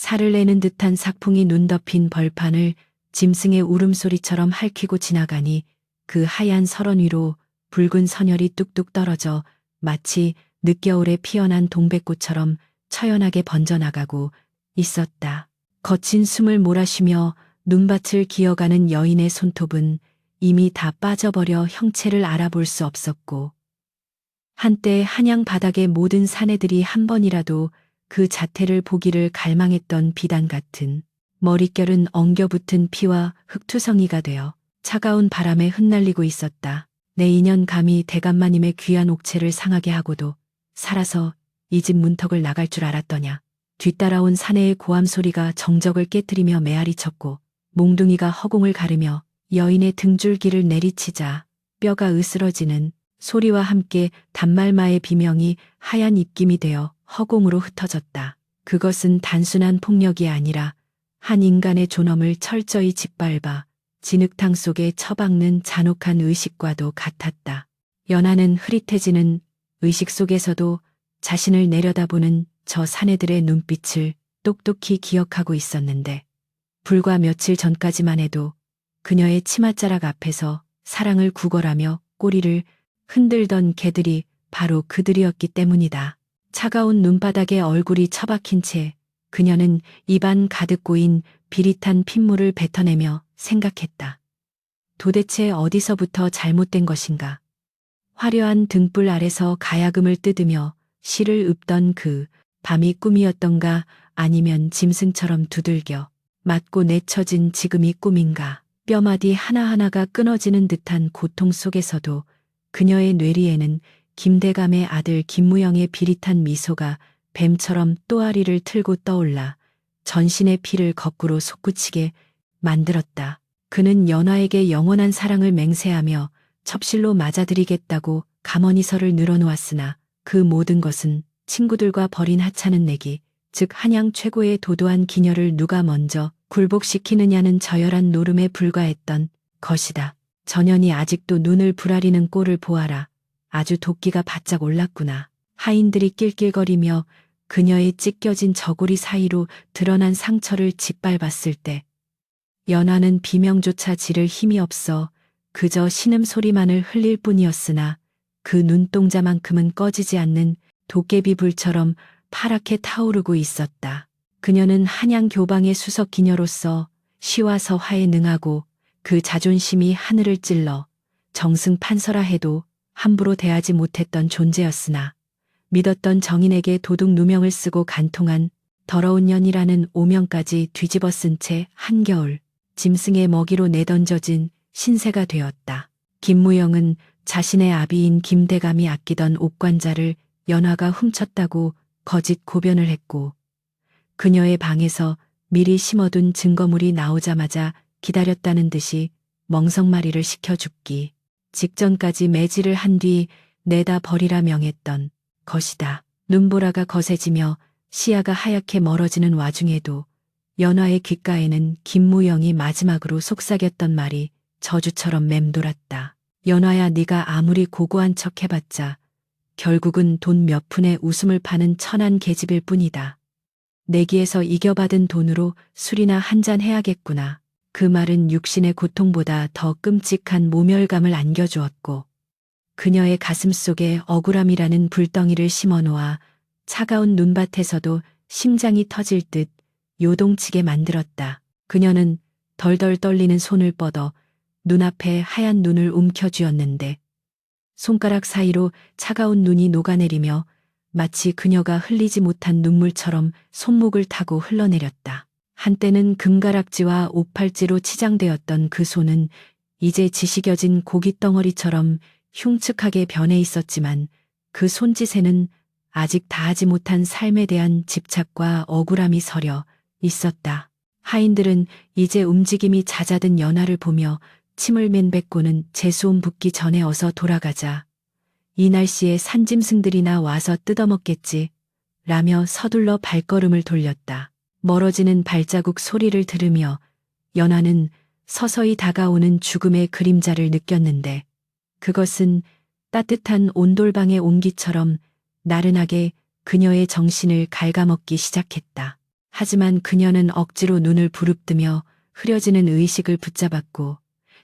살을 내는 듯한 삭풍이 눈 덮인 벌판을 짐승의 울음소리처럼 핥히고 지나가니 그 하얀 설원 위로 붉은 선혈이 뚝뚝 떨어져 마치 늦겨울에 피어난 동백꽃처럼 처연하게 번져나가고 있었다. 거친 숨을 몰아쉬며 눈밭을 기어가는 여인의 손톱은 이미 다 빠져버려 형체를 알아볼 수 없었고, 한때 한양 바닥의 모든 사내들이 한 번이라도 그 자태를 보기를 갈망했던 비단 같은 머릿결은 엉겨붙은 피와 흙투성이가 되어 차가운 바람에 흩날리고 있었다. 내 인연 감히 대감마님의 귀한 옥체를 상하게 하고도 살아서 이 집 문턱을 나갈 줄 알았더냐. 뒤따라온 사내의 고함 소리가 정적을 깨뜨리며 메아리쳤고, 몽둥이가 허공을 가르며 여인의 등줄기를 내리치자 뼈가 으스러지는 소리와 함께 단말마의 비명이 하얀 입김이 되어 허공으로 흩어졌다. 그것은 단순한 폭력이 아니라 한 인간의 존엄을 철저히 짓밟아 진흙탕 속에 처박는 잔혹한 의식과도 같았다. 연하는 흐릿해지는 의식 속에서도 자신을 내려다보는 저 사내들의 눈빛을 똑똑히 기억하고 있었는데, 불과 며칠 전까지만 해도 그녀의 치맛자락 앞에서 사랑을 구걸하며 꼬리를 흔들던 개들이 바로 그들이었기 때문이다. 차가운 눈바닥에 얼굴이 처박힌 채 그녀는 입안 가득 고인 비릿한 핏물을 뱉어내며 생각했다. 도대체 어디서부터 잘못된 것인가? 화려한 등불 아래서 가야금을 뜯으며 시를 읊던 그 밤이 꿈이었던가, 아니면 짐승처럼 두들겨 맞고 내쳐진 지금이 꿈인가? 뼈마디 하나하나가 끊어지는 듯한 고통 속에서도 그녀의 뇌리에는 김대감의 아들 김무영의 비릿한 미소가 뱀처럼 또아리를 틀고 떠올라 전신의 피를 거꾸로 솟구치게 만들었다. 그는 연화에게 영원한 사랑을 맹세하며 첩실로 맞아들이겠다고 감언이설을 늘어놓았으나 그 모든 것은 친구들과 벌인 하찮은 내기, 즉 한양 최고의 도도한 기녀를 누가 먼저 굴복시키느냐는 저열한 노름에 불과했던 것이다. 전연이 아직도 눈을 부라리는 꼴을 보아라. 아주 도끼가 바짝 올랐구나. 하인들이 낄낄거리며 그녀의 찢겨진 저고리 사이로 드러난 상처를 짓밟았을 때 연화는 비명조차 지를 힘이 없어 그저 신음소리만을 흘릴 뿐이었으나 그 눈동자만큼은 꺼지지 않는 도깨비 불처럼 파랗게 타오르고 있었다. 그녀는 한양 교방의 수석 기녀로서 시와 서화에 능하고 그 자존심이 하늘을 찔러 정승판서라 해도 함부로 대하지 못했던 존재였으나, 믿었던 정인에게 도둑 누명을 쓰고 간통한 더러운 년이라는 오명까지 뒤집어 쓴 채 한겨울 짐승의 먹이로 내던져진 신세가 되었다. 김무영은 자신의 아비인 김대감이 아끼던 옥관자를 연화가 훔쳤다고 거짓 고변을 했고, 그녀의 방에서 미리 심어둔 증거물이 나오자마자 기다렸다는 듯이 멍석마리를 시켜 죽기 직전까지 매질을 한 뒤 내다 버리라 명했던 것이다. 눈보라가 거세지며 시야가 하얗게 멀어지는 와중에도 연화의 귓가에는 김무영이 마지막으로 속삭였던 말이 저주처럼 맴돌았다. 연화야, 네가 아무리 고고한 척 해봤자 결국은 돈 몇 푼에 웃음을 파는 천한 계집일 뿐이다. 내기에서 이겨받은 돈으로 술이나 한잔 해야겠구나. 그 말은 육신의 고통보다 더 끔찍한 모멸감을 안겨주었고, 그녀의 가슴 속에 억울함이라는 불덩이를 심어놓아 차가운 눈밭에서도 심장이 터질 듯 요동치게 만들었다. 그녀는 덜덜 떨리는 손을 뻗어 눈앞에 하얀 눈을 움켜쥐었는데, 손가락 사이로 차가운 눈이 녹아내리며 마치 그녀가 흘리지 못한 눈물처럼 손목을 타고 흘러내렸다. 한때는 금가락지와 오팔찌로 치장되었던 그 손은 이제 지식여진 고깃덩어리처럼 흉측하게 변해 있었지만, 그 손짓에는 아직 다하지 못한 삶에 대한 집착과 억울함이 서려 있었다. 하인들은 이제 움직임이 잦아든 연화를 보며 침을 맨 뱉고는 재수움 붙기 전에 어서 돌아가자. 이 날씨에 산짐승들이나 와서 뜯어먹겠지. 라며 서둘러 발걸음을 돌렸다. 멀어지는 발자국 소리를 들으며 연화는 서서히 다가오는 죽음의 그림자를 느꼈는데, 그것은 따뜻한 온돌방의 온기처럼 나른하게 그녀의 정신을 갉아먹기 시작했다. 하지만 그녀는 억지로 눈을 부릅뜨며 흐려지는 의식을 붙잡았고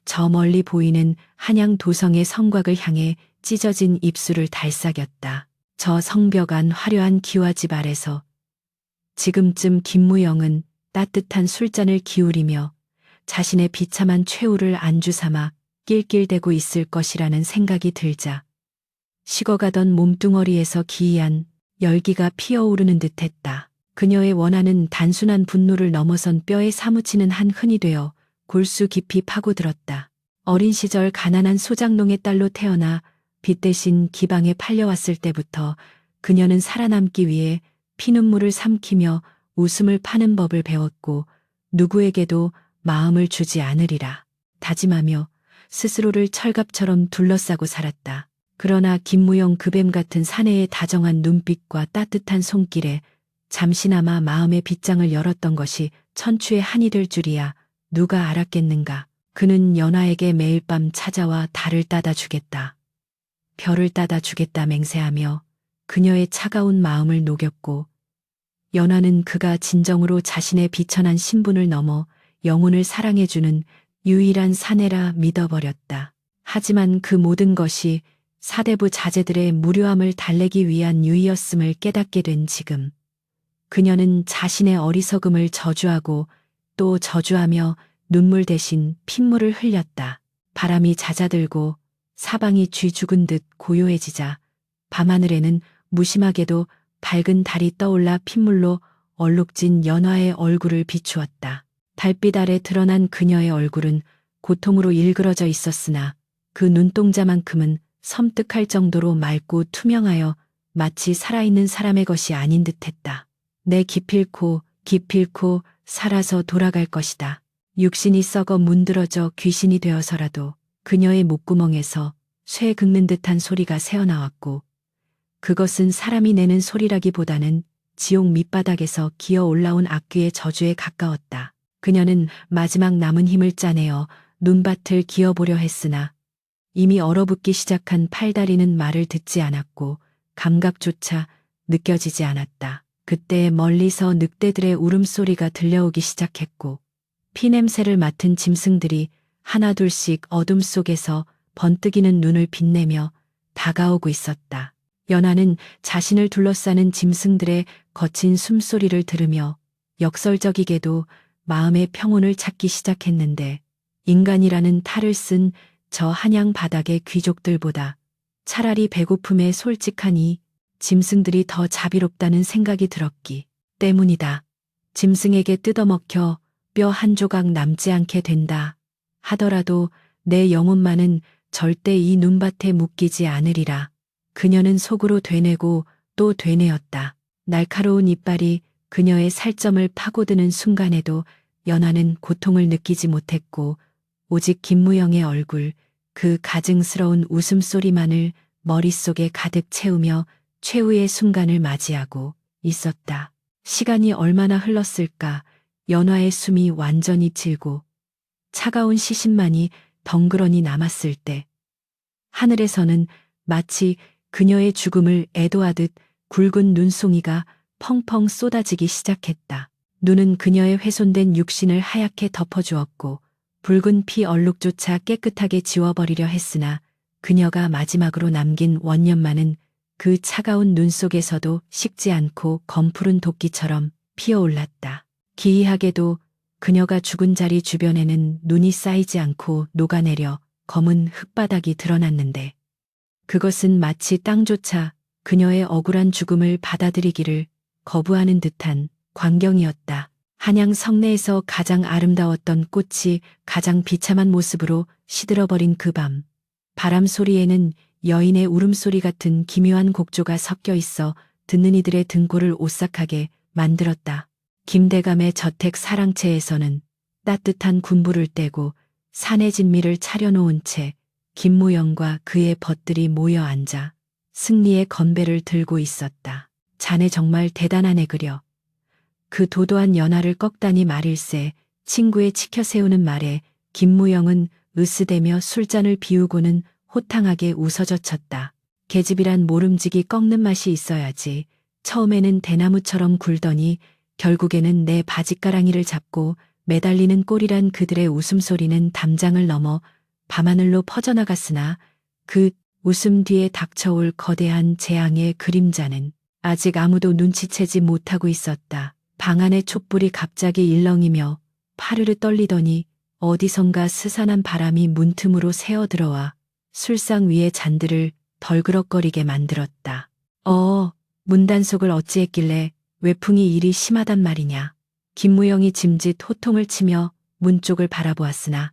저 멀리 보이는 한양 도성의 성곽을 향해 찢어진 입술을 달싹였다. 저 성벽 안 화려한 기와집 아래서 지금쯤 김무영은 따뜻한 술잔을 기울이며 자신의 비참한 최후를 안주 삼아 낄낄대고 있을 것이라는 생각이 들자 식어가던 몸뚱어리에서 기이한 열기가 피어오르는 듯했다. 그녀의 원한은 단순한 분노를 넘어선 뼈에 사무치는 한 흔이 되어 골수 깊이 파고들었다. 어린 시절 가난한 소장농의 딸로 태어나 빚 대신 기방에 팔려왔을 때부터 그녀는 살아남기 위해 피눈물을 삼키며 웃음을 파는 법을 배웠고 누구에게도 마음을 주지 않으리라 다짐하며 스스로를 철갑처럼 둘러싸고 살았다. 그러나 김무영 그 뱀 같은 사내의 다정한 눈빛과 따뜻한 손길에 잠시나마 마음의 빗장을 열었던 것이 천추의 한이 될 줄이야 누가 알았겠는가. 그는 연화에게 매일 밤 찾아와 달을 따다 주겠다. 별을 따다 주겠다 맹세하며 그녀의 차가운 마음을 녹였고 연화는 그가 진정으로 자신의 비천한 신분을 넘어 영혼을 사랑해주는 유일한 사내라 믿어버렸다. 하지만 그 모든 것이 사대부 자제들의 무료함을 달래기 위한 유의였음을 깨닫게 된 지금 그녀는 자신의 어리석음을 저주하고 또 저주하며 눈물 대신 핏물을 흘렸다. 바람이 잦아들고 사방이 쥐 죽은 듯 고요해지자 밤하늘에는 무심하게도 밝은 달이 떠올라 핏물로 얼룩진 연화의 얼굴을 비추었다. 달빛 아래 드러난 그녀의 얼굴은 고통으로 일그러져 있었으나 그 눈동자만큼은 섬뜩할 정도로 맑고 투명하여 마치 살아있는 사람의 것이 아닌 듯했다. 내 기필코 살아서 돌아갈 것이다. 육신이 썩어 문드러져 귀신이 되어서라도 그녀의 목구멍에서 쇠 긁는 듯한 소리가 새어나왔고 그것은 사람이 내는 소리라기보다는 지옥 밑바닥에서 기어 올라온 악귀의 저주에 가까웠다. 그녀는 마지막 남은 힘을 짜내어 눈밭을 기어보려 했으나 이미 얼어붙기 시작한 팔다리는 말을 듣지 않았고 감각조차 느껴지지 않았다. 그때 멀리서 늑대들의 울음소리가 들려오기 시작했고 피냄새를 맡은 짐승들이 하나둘씩 어둠 속에서 번뜩이는 눈을 빛내며 다가오고 있었다. 연하는 자신을 둘러싸는 짐승들의 거친 숨소리를 들으며 역설적이게도 마음의 평온을 찾기 시작했는데 인간이라는 탈을 쓴 저 한양 바닥의 귀족들보다 차라리 배고픔에 솔직하니 짐승들이 더 자비롭다는 생각이 들었기 때문이다. 짐승에게 뜯어먹혀 뼈 한 조각 남지 않게 된다 하더라도 내 영혼만은 절대 이 눈밭에 묶이지 않으리라. 그녀는 속으로 되뇌고 또 되뇌었다. 날카로운 이빨이 그녀의 살점을 파고드는 순간에도 연하는 고통을 느끼지 못했고 오직 김무영의 얼굴, 그 가증스러운 웃음소리만을 머릿속에 가득 채우며 최후의 순간을 맞이하고 있었다. 시간이 얼마나 흘렀을까. 연화의 숨이 완전히 질고 차가운 시신만이 덩그러니 남았을 때 하늘에서는 마치 그녀의 죽음을 애도하듯 굵은 눈송이가 펑펑 쏟아지기 시작했다. 눈은 그녀의 훼손된 육신을 하얗게 덮어주었고 붉은 피 얼룩조차 깨끗하게 지워버리려 했으나 그녀가 마지막으로 남긴 원념만은 그 차가운 눈 속에서도 식지 않고 검푸른 도끼처럼 피어올랐다. 기이하게도 그녀가 죽은 자리 주변에는 눈이 쌓이지 않고 녹아내려 검은 흙바닥이 드러났는데 그것은 마치 땅조차 그녀의 억울한 죽음을 받아들이기를 거부하는 듯한 광경이었다. 한양 성내에서 가장 아름다웠던 꽃이 가장 비참한 모습으로 시들어버린 그 밤. 바람 소리에는 여인의 울음소리 같은 기묘한 곡조가 섞여 있어 듣는 이들의 등골을 오싹하게 만들었다. 김대감의 저택 사랑채에서는 따뜻한 군부를 떼고 산의 진미를 차려놓은 채 김무영과 그의 벗들이 모여 앉아 승리의 건배를 들고 있었다. 자네 정말 대단하네 그려. 그 도도한 연하를 꺾다니 말일세. 친구의 치켜세우는 말에 김무영은 으스대며 술잔을 비우고는 호탕하게 웃어젖혔다. 계집이란 모름지기 꺾는 맛이 있어야지. 처음에는 대나무처럼 굴더니 결국에는 내 바짓가랑이를 잡고 매달리는 꼴이란 그들의 웃음소리는 담장을 넘어 밤하늘로 퍼져나갔으나 그 웃음 뒤에 닥쳐올 거대한 재앙의 그림자는 아직 아무도 눈치채지 못하고 있었다. 방 안의 촛불이 갑자기 일렁이며 파르르 떨리더니 어디선가 스산한 바람이 문틈으로 새어들어와 술상 위의 잔들을 덜그럭거리게 만들었다. 문단속을 어찌했길래 외풍이 이리 심하단 말이냐. 김무영이 짐짓 호통을 치며 문 쪽을 바라보았으나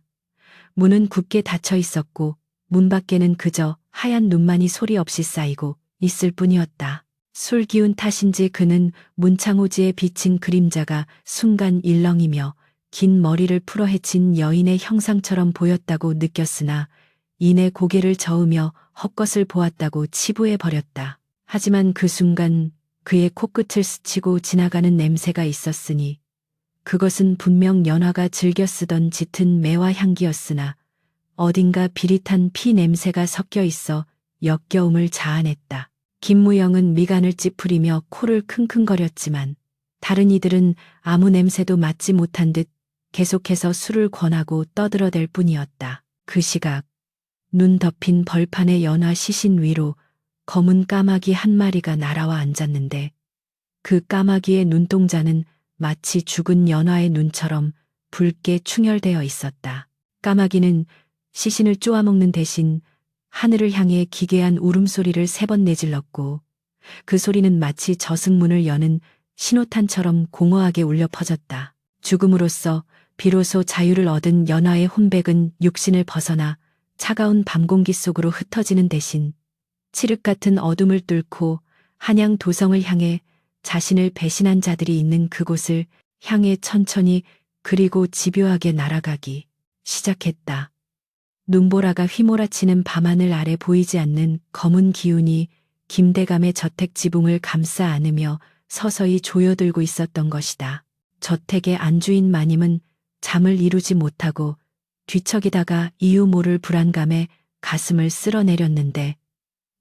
문은 굳게 닫혀 있었고 문 밖에는 그저 하얀 눈만이 소리 없이 쌓이고 있을 뿐이었다. 술 기운 탓인지 그는 문창호지에 비친 그림자가 순간 일렁이며 긴 머리를 풀어 헤친 여인의 형상처럼 보였다고 느꼈으나 이내 고개를 저으며 헛것을 보았다고 치부해 버렸다. 하지만 그 순간 그의 코끝을 스치고 지나가는 냄새가 있었으니 그것은 분명 연화가 즐겨 쓰던 짙은 매화 향기였으나 어딘가 비릿한 피 냄새가 섞여 있어 역겨움을 자아냈다. 김무영은 미간을 찌푸리며 코를 킁킁거렸지만 다른 이들은 아무 냄새도 맡지 못한 듯 계속해서 술을 권하고 떠들어댈 뿐이었다. 그 시각 눈 덮인 벌판의 연화 시신 위로 검은 까마귀 한 마리가 날아와 앉았는데 그 까마귀의 눈동자는 마치 죽은 연화의 눈처럼 붉게 충혈되어 있었다. 까마귀는 시신을 쪼아먹는 대신 하늘을 향해 기괴한 울음소리를 3번 내질렀고 그 소리는 마치 저승문을 여는 신호탄처럼 공허하게 울려 퍼졌다. 죽음으로써 비로소 자유를 얻은 연화의 혼백은 육신을 벗어나 차가운 밤공기 속으로 흩어지는 대신 칠흑 같은 어둠을 뚫고 한양 도성을 향해 자신을 배신한 자들이 있는 그곳을 향해 천천히 그리고 집요하게 날아가기 시작했다. 눈보라가 휘몰아치는 밤하늘 아래 보이지 않는 검은 기운이 김대감의 저택 지붕을 감싸 안으며 서서히 조여들고 있었던 것이다. 저택의 안주인 마님은 잠을 이루지 못하고 뒤척이다가 이유 모를 불안감에 가슴을 쓸어내렸는데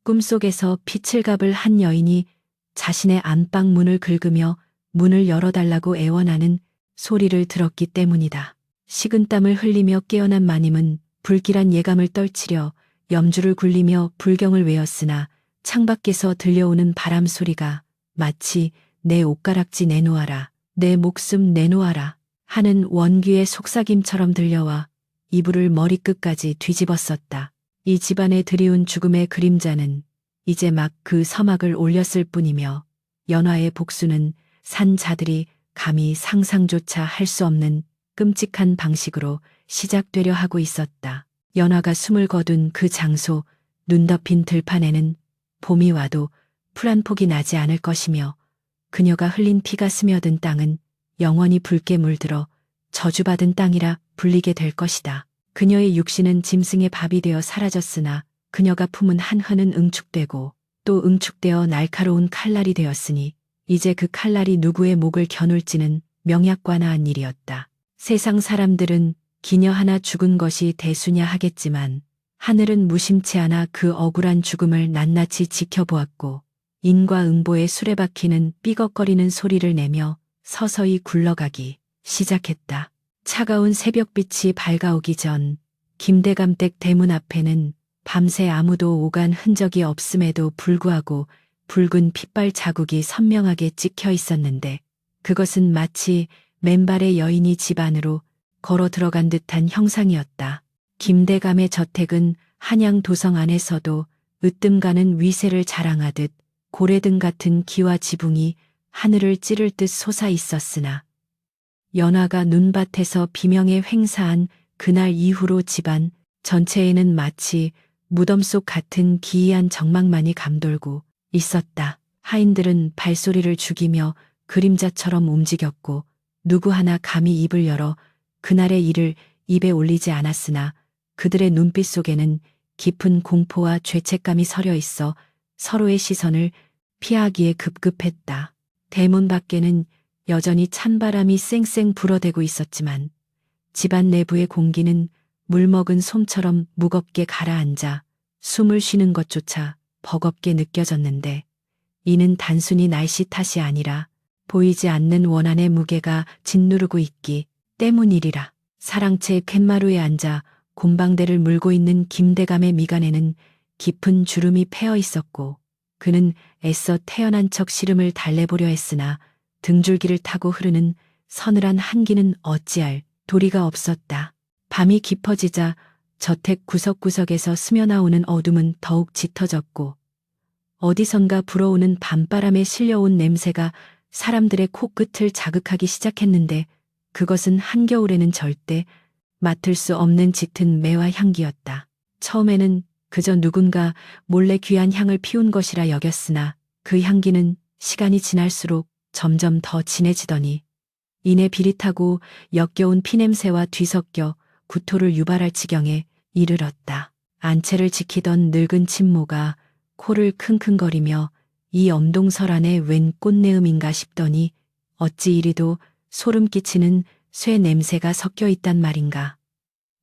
꿈속에서 피칠갑을 한 여인이 자신의 안방 문을 긁으며 문을 열어달라고 애원하는 소리를 들었기 때문이다. 식은땀을 흘리며 깨어난 마님은 불길한 예감을 떨치려 염주를 굴리며 불경을 외웠으나 창밖에서 들려오는 바람 소리가 마치 내 옷가락지 내놓아라, 내 목숨 내놓아라 하는 원귀의 속삭임처럼 들려와 이불을 머리끝까지 뒤집었었다. 이 집안에 드리운 죽음의 그림자는 이제 막 그 서막을 올렸을 뿐이며 연화의 복수는 산 자들이 감히 상상조차 할 수 없는 끔찍한 방식으로 시작되려 하고 있었다. 연화가 숨을 거둔 그 장소, 눈 덮인 들판에는 봄이 와도 풀 한 폭이 나지 않을 것이며 그녀가 흘린 피가 스며든 땅은 영원히 붉게 물들어 저주받은 땅이라 불리게 될 것이다. 그녀의 육신은 짐승의 밥이 되어 사라졌으나 그녀가 품은 한흔은 응축되고 또 응축되어 날카로운 칼날이 되었으니 이제 그 칼날이 누구의 목을 겨눌지는 명약관화한 일이었다. 세상 사람들은 기녀 하나 죽은 것이 대수냐 하겠지만 하늘은 무심치 않아 그 억울한 죽음을 낱낱이 지켜보았고 인과 응보의 수레바퀴는 삐걱거리는 소리를 내며 서서히 굴러가기 시작했다. 차가운 새벽빛이 밝아오기 전 김대감댁 대문 앞에는 밤새 아무도 오간 흔적이 없음에도 불구하고 붉은 핏발 자국이 선명하게 찍혀 있었는데 그것은 마치 맨발의 여인이 집 안으로 걸어 들어간 듯한 형상이었다. 김대감의 저택은 한양 도성 안에서도 으뜸가는 위세를 자랑하듯 고래등 같은 기와 지붕이 하늘을 찌를 듯 솟아 있었으나 연화가 눈밭에서 비명에 횡사한 그날 이후로 집안 전체에는 마치 무덤 속 같은 기이한 정막만이 감돌고 있었다. 하인들은 발소리를 죽이며 그림자처럼 움직였고 누구 하나 감히 입을 열어 그날의 일을 입에 올리지 않았으나 그들의 눈빛 속에는 깊은 공포와 죄책감이 서려 있어 서로의 시선을 피하기에 급급했다. 대문 밖에는 여전히 찬바람이 쌩쌩 불어대고 있었지만 집안 내부의 공기는 물먹은 솜처럼 무겁게 가라앉아 숨을 쉬는 것조차 버겁게 느껴졌는데 이는 단순히 날씨 탓이 아니라 보이지 않는 원한의 무게가 짓누르고 있기 때문이리라. 사랑채 팻마루에 앉아 곰방대를 물고 있는 김대감의 미간에는 깊은 주름이 패어 있었고 그는 애써 태연한 척 시름을 달래보려 했으나 등줄기를 타고 흐르는 서늘한 한기는 어찌할 도리가 없었다. 밤이 깊어지자 저택 구석구석에서 스며나오는 어둠은 더욱 짙어졌고 어디선가 불어오는 밤바람에 실려온 냄새가 사람들의 코끝을 자극하기 시작했는데 그것은 한겨울에는 절대 맡을 수 없는 짙은 매화 향기였다. 처음에는 그저 누군가 몰래 귀한 향을 피운 것이라 여겼으나 그 향기는 시간이 지날수록 점점 더 진해지더니 이내 비릿하고 역겨운 피냄새와 뒤섞여 구토를 유발할 지경에 이르렀다. 안채를 지키던 늙은 친모가 코를 킁킁거리며 이 엄동설 안에 웬 꽃내음인가 싶더니 어찌 이리도 소름 끼치는 쇠 냄새가 섞여 있단 말인가.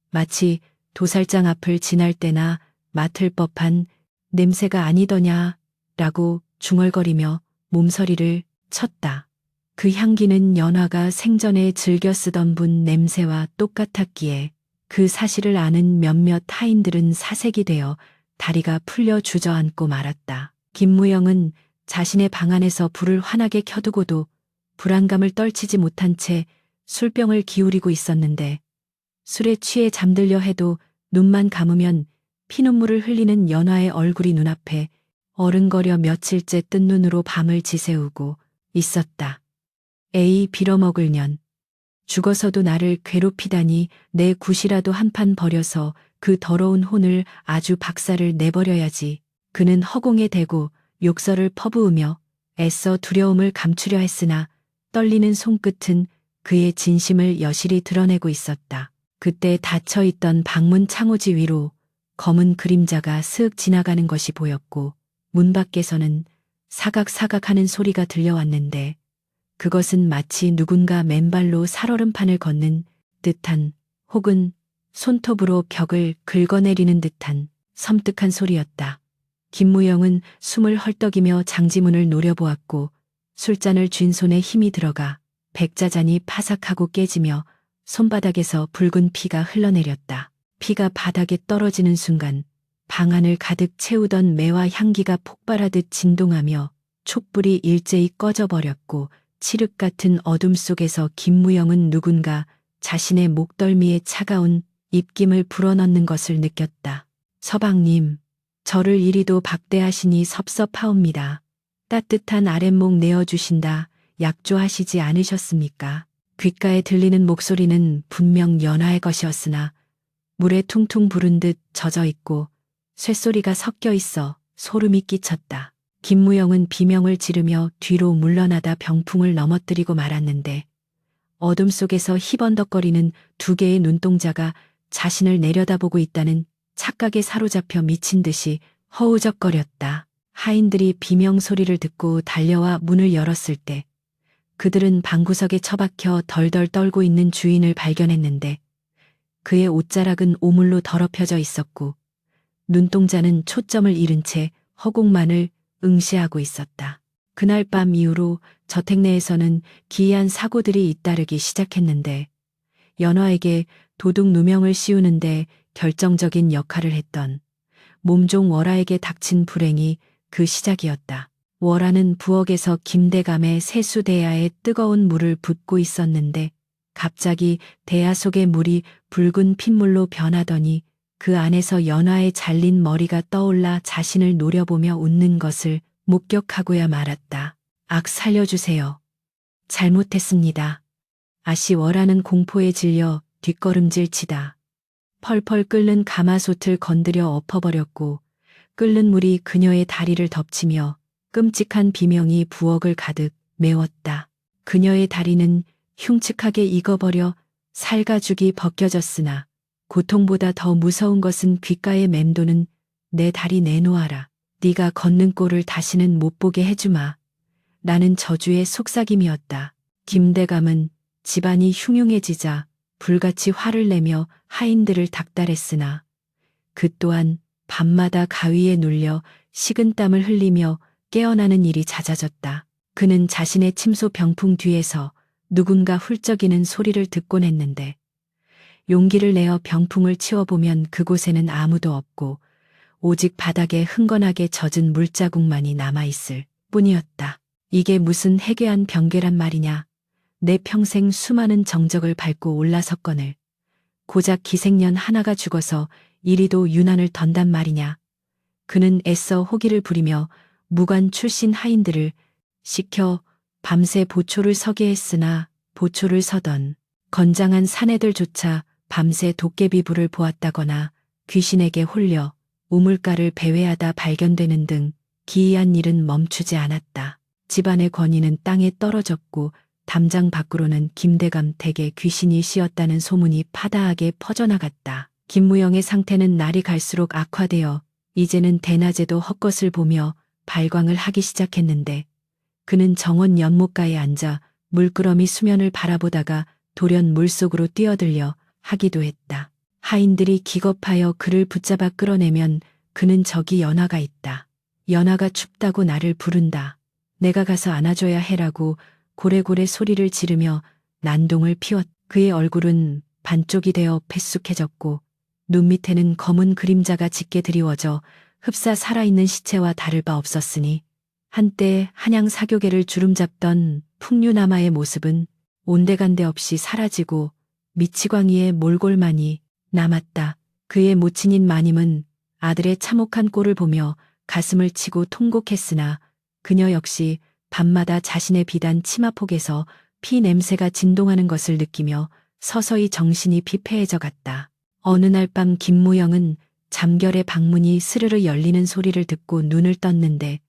마치 도살장 앞을 지날 때나 맡을 법한 냄새가 아니더냐 라고 중얼거리며 몸서리를 쳤다. 그 향기는 연화가 생전에 즐겨 쓰던 분 냄새와 똑같았기에 그 사실을 아는 몇몇 타인들은 사색이 되어 다리가 풀려 주저앉고 말았다. 김무영은 자신의 방 안에서 불을 환하게 켜두고도 불안감을 떨치지 못한 채 술병을 기울이고 있었는데 술에 취해 잠들려 해도 눈만 감으면 피눈물을 흘리는 연화의 얼굴이 눈앞에 어른거려 며칠째 뜬 눈으로 밤을 지새우고 있었다. 에이 빌어먹을 년. 죽어서도 나를 괴롭히다니 내 굿이라도 한 판 버려서 그 더러운 혼을 아주 박살을 내버려야지. 그는 허공에 대고 욕설을 퍼부으며 애써 두려움을 감추려 했으나 떨리는 손끝은 그의 진심을 여실히 드러내고 있었다. 그때 닫혀있던 방문 창호지 위로 검은 그림자가 슥 지나가는 것이 보였고 문 밖에서는 사각사각하는 소리가 들려왔는데 그것은 마치 누군가 맨발로 살얼음판을 걷는 듯한 혹은 손톱으로 벽을 긁어내리는 듯한 섬뜩한 소리였다. 김무영은 숨을 헐떡이며 장지문을 노려보았고 술잔을 쥔 손에 힘이 들어가 백자잔이 파삭하고 깨지며 손바닥에서 붉은 피가 흘러내렸다. 피가 바닥에 떨어지는 순간 방 안을 가득 채우던 매화 향기가 폭발하듯 진동하며 촛불이 일제히 꺼져버렸고 칠흑 같은 어둠 속에서 김무영은 누군가 자신의 목덜미에 차가운 입김을 불어넣는 것을 느꼈다. 서방님, 저를 이리도 박대하시니 섭섭하옵니다. 따뜻한 아랫목 내어주신다 약조하시지 않으셨습니까? 귓가에 들리는 목소리는 분명 연화의 것이었으나 물에 퉁퉁 부른 듯 젖어 있고 쇳소리가 섞여 있어 소름이 끼쳤다. 김무영은 비명을 지르며 뒤로 물러나다 병풍을 넘어뜨리고 말았는데 어둠 속에서 희번덕거리는 두 개의 눈동자가 자신을 내려다보고 있다는 착각에 사로잡혀 미친 듯이 허우적거렸다. 하인들이 비명 소리를 듣고 달려와 문을 열었을 때 그들은 방구석에 처박혀 덜덜 떨고 있는 주인을 발견했는데 그의 옷자락은 오물로 더럽혀져 있었고 눈동자는 초점을 잃은 채 허공만을 응시하고 있었다. 그날 밤 이후로 저택 내에서는 기이한 사고들이 잇따르기 시작했는데 연화에게 도둑 누명을 씌우는데 결정적인 역할을 했던 몸종 월화에게 닥친 불행이 그 시작이었다. 월화는 부엌에서 김대감의 세수대야에 뜨거운 물을 붓고 있었는데 갑자기 대야 속의 물이 붉은 핏물로 변하더니 그 안에서 연화의 잘린 머리가 떠올라 자신을 노려보며 웃는 것을 목격하고야 말았다. 악 살려주세요. 잘못했습니다. 아씨 월화는 공포에 질려 뒷걸음질 치다 펄펄 끓는 가마솥을 건드려 엎어버렸고 끓는 물이 그녀의 다리를 덮치며 끔찍한 비명이 부엌을 가득 메웠다. 그녀의 다리는 흉측하게 익어버려 살가죽이 벗겨졌으나 고통보다 더 무서운 것은 귓가에 맴도는 내 다리 내놓아라. 네가 걷는 꼴을 다시는 못 보게 해주마. 라는 저주의 속삭임이었다. 김대감은 집안이 흉흉해지자 불같이 화를 내며 하인들을 닥달했으나 그 또한 밤마다 가위에 눌려 식은땀을 흘리며 깨어나는 일이 잦아졌다. 그는 자신의 침소 병풍 뒤에서 누군가 훌쩍이는 소리를 듣곤 했는데 용기를 내어 병풍을 치워보면 그곳에는 아무도 없고 오직 바닥에 흥건하게 젖은 물자국만이 남아있을 뿐이었다. 이게 무슨 해괴한 병괴란 말이냐. 내 평생 수많은 정적을 밟고 올라섰거늘 고작 기생년 하나가 죽어서 이리도 유난을 던단 말이냐. 그는 애써 호기를 부리며 무관 출신 하인들을 시켜 밤새 보초를 서게 했으나 보초를 서던 건장한 사내들조차 밤새 도깨비불을 보았다거나 귀신에게 홀려 우물가를 배회하다 발견되는 등 기이한 일은 멈추지 않았다. 집안의 권위는 땅에 떨어졌고 담장 밖으로는 김대감 댁에 귀신이 씌었다는 소문이 파다하게 퍼져나갔다. 김무영의 상태는 날이 갈수록 악화되어 이제는 대낮에도 헛것을 보며 발광을 하기 시작했는데 그는 정원 연못가에 앉아 물끄러미 수면을 바라보다가 돌연 물속으로 뛰어들려 하기도 했다. 하인들이 기겁하여 그를 붙잡아 끌어내면 그는 저기 연화가 있다. 연화가 춥다고 나를 부른다. 내가 가서 안아줘야 해라고 고래고래 소리를 지르며 난동을 피웠다. 그의 얼굴은 반쪽이 되어 폐쑥해졌고 눈 밑에는 검은 그림자가 짙게 드리워져 흡사 살아있는 시체와 다를 바 없었으니 한때 한양 사교계를 주름잡던 풍류나마의 모습은 온데간데 없이 사라지고 미치광이의 몰골만이 남았다. 그의 모친인 마님은 아들의 참혹한 꼴을 보며 가슴을 치고 통곡했으나 그녀 역시 밤마다 자신의 비단 치마폭에서 피 냄새가 진동하는 것을 느끼며 서서히 정신이 피폐해져 갔다. 어느 날 밤 김무영은 잠결에 방문이 스르르 열리는 소리를 듣고 눈을 떴는데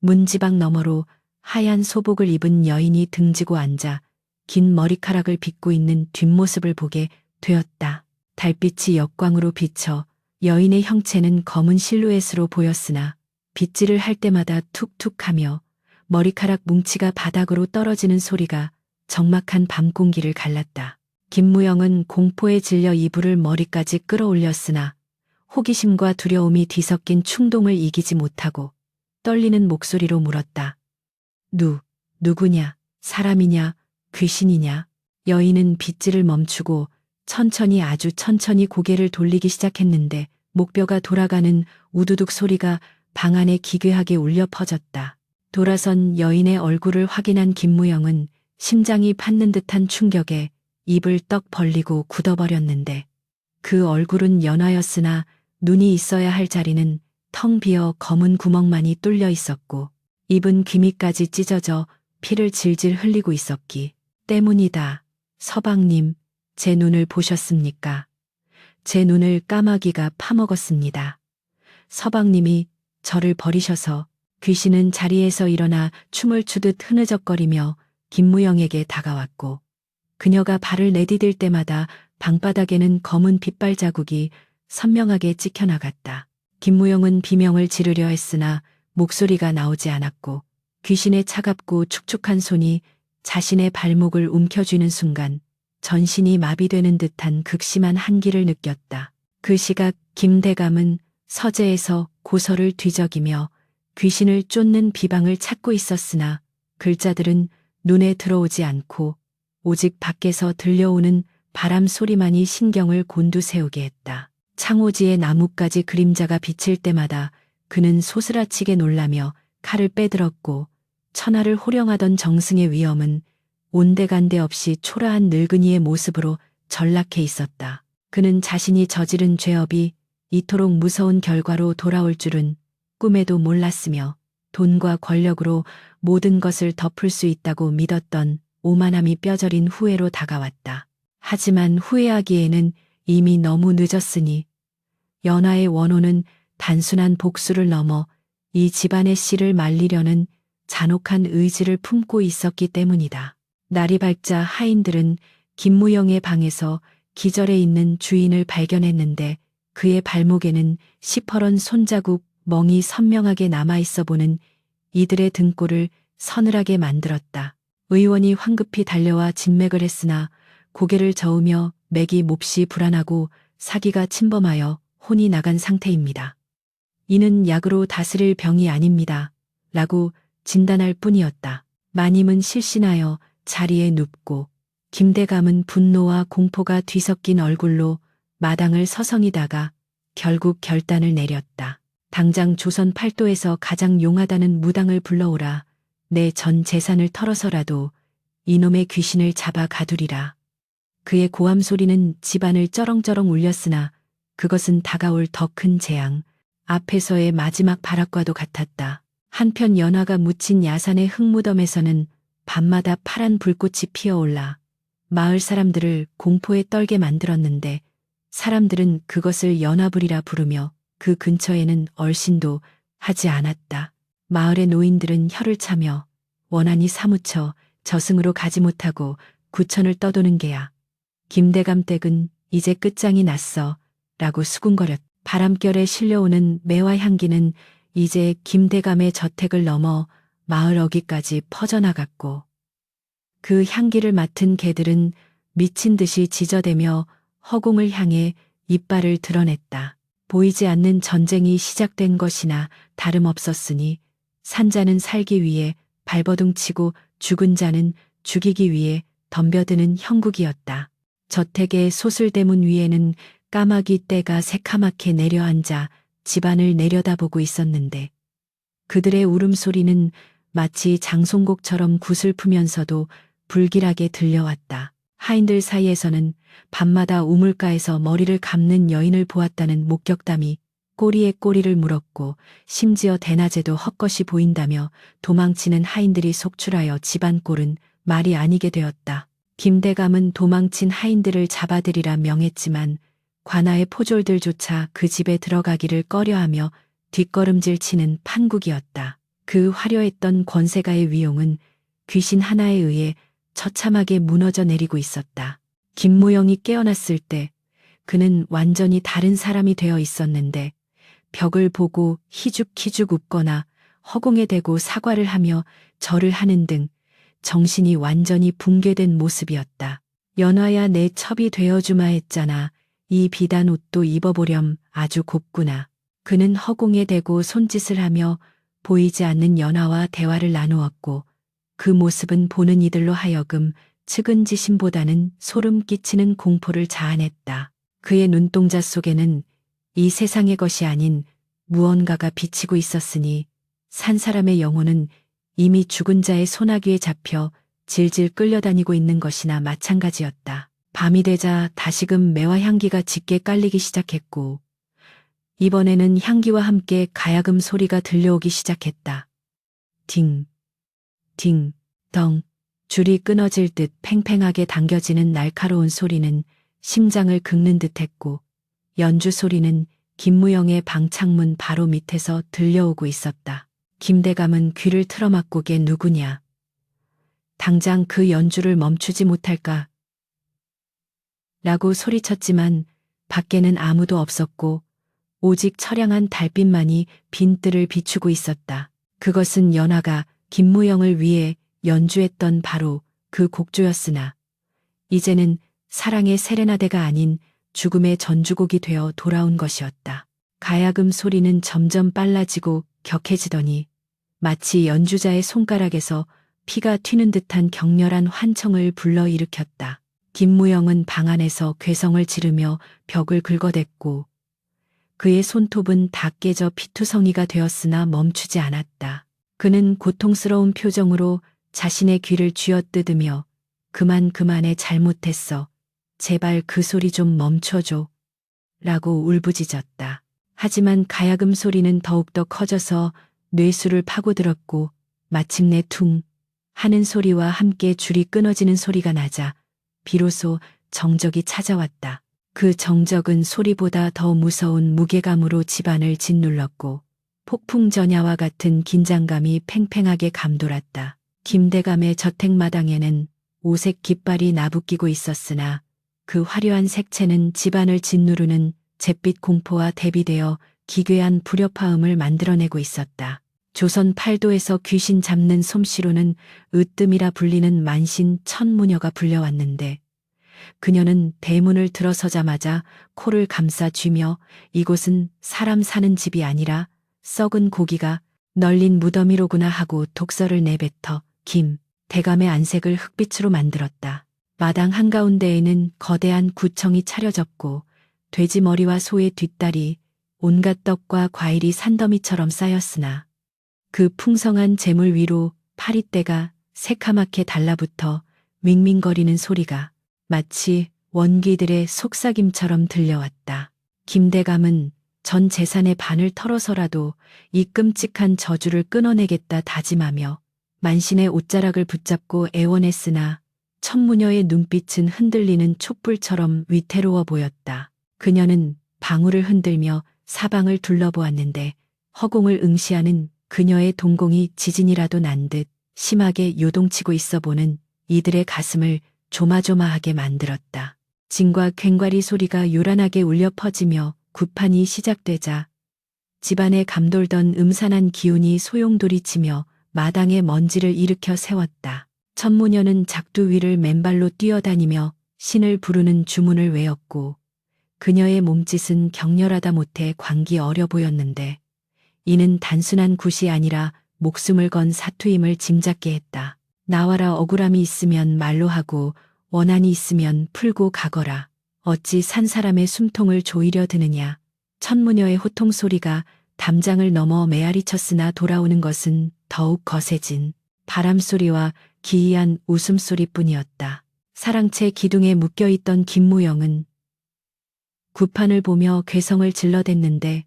문지방 너머로 하얀 소복을 입은 여인이 등지고 앉아 긴 머리카락을 빗고 있는 뒷모습을 보게 되었다. 달빛이 역광으로 비쳐 여인의 형체는 검은 실루엣으로 보였으나 빗질을 할 때마다 툭툭하며 머리카락 뭉치가 바닥으로 떨어지는 소리가 적막한 밤 공기를 갈랐다. 김무영은 공포에 질려 이불을 머리까지 끌어올렸으나 호기심과 두려움이 뒤섞인 충동을 이기지 못하고 떨리는 목소리로 물었다. 누구냐? 사람이냐? 귀신이냐? 여인은 빗질을 멈추고 천천히 아주 천천히 고개를 돌리기 시작했는데 목뼈가 돌아가는 우두둑 소리가 방 안에 기괴하게 울려 퍼졌다. 돌아선 여인의 얼굴을 확인한 김무영은 심장이 팠는 듯한 충격에 입을 떡 벌리고 굳어버렸는데 그 얼굴은 연화였으나 눈이 있어야 할 자리는 텅 비어 검은 구멍만이 뚫려 있었고 입은 귀밑까지 찢어져 피를 질질 흘리고 있었기 때문이다. 서방님, 제 눈을 보셨습니까? 제 눈을 까마귀가 파먹었습니다. 서방님이 저를 버리셔서 귀신은 자리에서 일어나 춤을 추듯 흐느적거리며 김무영에게 다가왔고 그녀가 발을 내디딜 때마다 방바닥에는 검은 빗발 자국이 선명하게 찍혀나갔다. 김무영은 비명을 지르려 했으나 목소리가 나오지 않았고 귀신의 차갑고 축축한 손이 자신의 발목을 움켜쥐는 순간 전신이 마비되는 듯한 극심한 한기를 느꼈다. 그 시각 김대감은 서재에서 고서를 뒤적이며 귀신을 쫓는 비방을 찾고 있었으나 글자들은 눈에 들어오지 않고 오직 밖에서 들려오는 바람 소리만이 신경을 곤두세우게 했다. 창호지의 나뭇가지 그림자가 비칠 때마다 그는 소스라치게 놀라며 칼을 빼들었고 천하를 호령하던 정승의 위엄은 온데간데 없이 초라한 늙은이의 모습으로 전락해 있었다. 그는 자신이 저지른 죄업이 이토록 무서운 결과로 돌아올 줄은 꿈에도 몰랐으며 돈과 권력으로 모든 것을 덮을 수 있다고 믿었던 오만함이 뼈저린 후회로 다가왔다. 하지만 후회하기에는 이미 너무 늦었으니 연화의 원호는 단순한 복수를 넘어 이 집안의 씨를 말리려는 잔혹한 의지를 품고 있었기 때문이다. 날이 밝자 하인들은 김무영의 방에서 기절해 있는 주인을 발견했는데 그의 발목에는 시퍼런 손자국 멍이 선명하게 남아있어 보는 이들의 등골을 서늘하게 만들었다. 의원이 황급히 달려와 진맥을 했으나 고개를 저으며 맥이 몹시 불안하고 사기가 침범하여 혼이 나간 상태입니다. 이는 약으로 다스릴 병이 아닙니다. 라고 진단할 뿐이었다. 마님은 실신하여 자리에 눕고 김대감은 분노와 공포가 뒤섞인 얼굴로 마당을 서성이다가 결국 결단을 내렸다. 당장 조선 팔도에서 가장 용하다는 무당을 불러오라. 내 전 재산을 털어서라도 이놈의 귀신을 잡아 가두리라. 그의 고함 소리는 집안을 쩌렁쩌렁 울렸으나 그것은 다가올 더 큰 재앙, 앞에서의 마지막 발악과도 같았다. 한편 연화가 묻힌 야산의 흙무덤에서는 밤마다 파란 불꽃이 피어올라 마을 사람들을 공포에 떨게 만들었는데 사람들은 그것을 연화불이라 부르며 그 근처에는 얼씬도 하지 않았다. 마을의 노인들은 혀를 차며 원한이 사무쳐 저승으로 가지 못하고 구천을 떠도는 게야. 김대감 댁은 이제 끝장이 났어 라고 수군거렸다. 바람결에 실려오는 매화 향기는 이제 김대감의 저택을 넘어 마을 어귀까지 퍼져나갔고 그 향기를 맡은 개들은 미친 듯이 짖어대며 허공을 향해 이빨을 드러냈다. 보이지 않는 전쟁이 시작된 것이나 다름없었으니 산자는 살기 위해 발버둥치고 죽은 자는 죽이기 위해 덤벼드는 형국이었다. 저택의 소슬대문 위에는 까마귀 떼가 새카맣게 내려앉아 집안을 내려다보고 있었는데 그들의 울음소리는 마치 장송곡처럼 구슬프면서도 불길하게 들려왔다. 하인들 사이에서는 밤마다 우물가에서 머리를 감는 여인을 보았다는 목격담이 꼬리에 꼬리를 물었고 심지어 대낮에도 헛것이 보인다며 도망치는 하인들이 속출하여 집안 꼴은 말이 아니게 되었다. 김대감은 도망친 하인들을 잡아들이라 명했지만 관아의 포졸들조차 그 집에 들어가기를 꺼려하며 뒷걸음질 치는 판국이었다. 그 화려했던 권세가의 위용은 귀신 하나에 의해 처참하게 무너져 내리고 있었다. 김무영이 깨어났을 때 그는 완전히 다른 사람이 되어 있었는데 벽을 보고 희죽희죽 웃거나 허공에 대고 사과를 하며 절을 하는 등 정신이 완전히 붕괴된 모습이었다. 연화야 내 첩이 되어주마 했잖아. 이 비단 옷도 입어보렴. 아주 곱구나. 그는 허공에 대고 손짓을 하며 보이지 않는 연화와 대화를 나누었고 그 모습은 보는 이들로 하여금 측은지심보다는 소름 끼치는 공포를 자아냈다. 그의 눈동자 속에는 이 세상의 것이 아닌 무언가가 비치고 있었으니 산 사람의 영혼은 이미 죽은 자의 소나기에 잡혀 질질 끌려다니고 있는 것이나 마찬가지였다. 밤이 되자 다시금 매화 향기가 짙게 깔리기 시작했고 이번에는 향기와 함께 가야금 소리가 들려오기 시작했다. 딩, 딩, 덩, 줄이 끊어질 듯 팽팽하게 당겨지는 날카로운 소리는 심장을 긁는 듯했고 연주 소리는 김무영의 방 창문 바로 밑에서 들려오고 있었다. 김대감은 귀를 틀어막고 게 누구냐. 당장 그 연주를 멈추지 못할까? 라고 소리쳤지만 밖에는 아무도 없었고 오직 처량한 달빛만이 빈뜰을 비추고 있었다. 그것은 연화가 김무영을 위해 연주했던 바로 그 곡조였으나 이제는 사랑의 세레나데가 아닌 죽음의 전주곡이 되어 돌아온 것이었다. 가야금 소리는 점점 빨라지고 격해지더니 마치 연주자의 손가락에서 피가 튀는 듯한 격렬한 환청을 불러일으켰다. 김무영은 방 안에서 괴성을 지르며 벽을 긁어댔고 그의 손톱은 다 깨져 피투성이가 되었으나 멈추지 않았다. 그는 고통스러운 표정으로 자신의 귀를 쥐어뜯으며 그만해 잘못했어. 제발 그 소리 좀 멈춰줘. 라고 울부짖었다. 하지만 가야금 소리는 더욱더 커져서 뇌수를 파고들었고 마침내 퉁 하는 소리와 함께 줄이 끊어지는 소리가 나자 비로소 정적이 찾아왔다. 그 정적은 소리보다 더 무서운 무게감으로 집안을 짓눌렀고 폭풍전야와 같은 긴장감이 팽팽하게 감돌았다. 김대감의 저택마당에는 오색 깃발이 나부끼고 있었으나 그 화려한 색채는 집안을 짓누르는 잿빛 공포와 대비되어 기괴한 불협화음을 만들어내고 있었다. 조선 팔도에서 귀신 잡는 솜씨로는 으뜸이라 불리는 만신 천무녀가 불려왔는데 그녀는 대문을 들어서자마자 코를 감싸 쥐며 이곳은 사람 사는 집이 아니라 썩은 고기가 널린 무더미로구나 하고 독설을 내뱉어 김 대감의 안색을 흑빛으로 만들었다. 마당 한가운데에는 거대한 구청이 차려졌고 돼지 머리와 소의 뒷다리, 온갖 떡과 과일이 산더미처럼 쌓였으나 그 풍성한 재물 위로 파리떼가 새카맣게 달라붙어 윙윙거리는 소리가 마치 원기들의 속삭임처럼 들려왔다. 김대감은 전 재산의 반을 털어서라도 이 끔찍한 저주를 끊어내겠다 다짐하며 만신의 옷자락을 붙잡고 애원했으나 천무녀의 눈빛은 흔들리는 촛불처럼 위태로워 보였다. 그녀는 방울을 흔들며 사방을 둘러보았는데 허공을 응시하는 그녀의 동공이 지진이라도 난 듯 심하게 요동치고 있어 보는 이들의 가슴을 조마조마하게 만들었다. 진과 괭과리 소리가 요란하게 울려 퍼지며 구판이 시작되자 집안에 감돌던 음산한 기운이 소용돌이치며 마당에 먼지를 일으켜 세웠다. 천무녀는 작두 위를 맨발로 뛰어다니며 신을 부르는 주문을 외웠고 그녀의 몸짓은 격렬하다 못해 광기 어려 보였는데 이는 단순한 굿이 아니라 목숨을 건 사투임을 짐작게 했다. 나와라 억울함이 있으면 말로 하고 원한이 있으면 풀고 가거라. 어찌 산 사람의 숨통을 조이려 드느냐. 천무녀의 호통 소리가 담장을 넘어 메아리쳤으나 돌아오는 것은 더욱 거세진 바람소리와 기이한 웃음소리뿐이었다. 사랑채 기둥에 묶여있던 김무영은 구판을 보며 괴성을 질러댔는데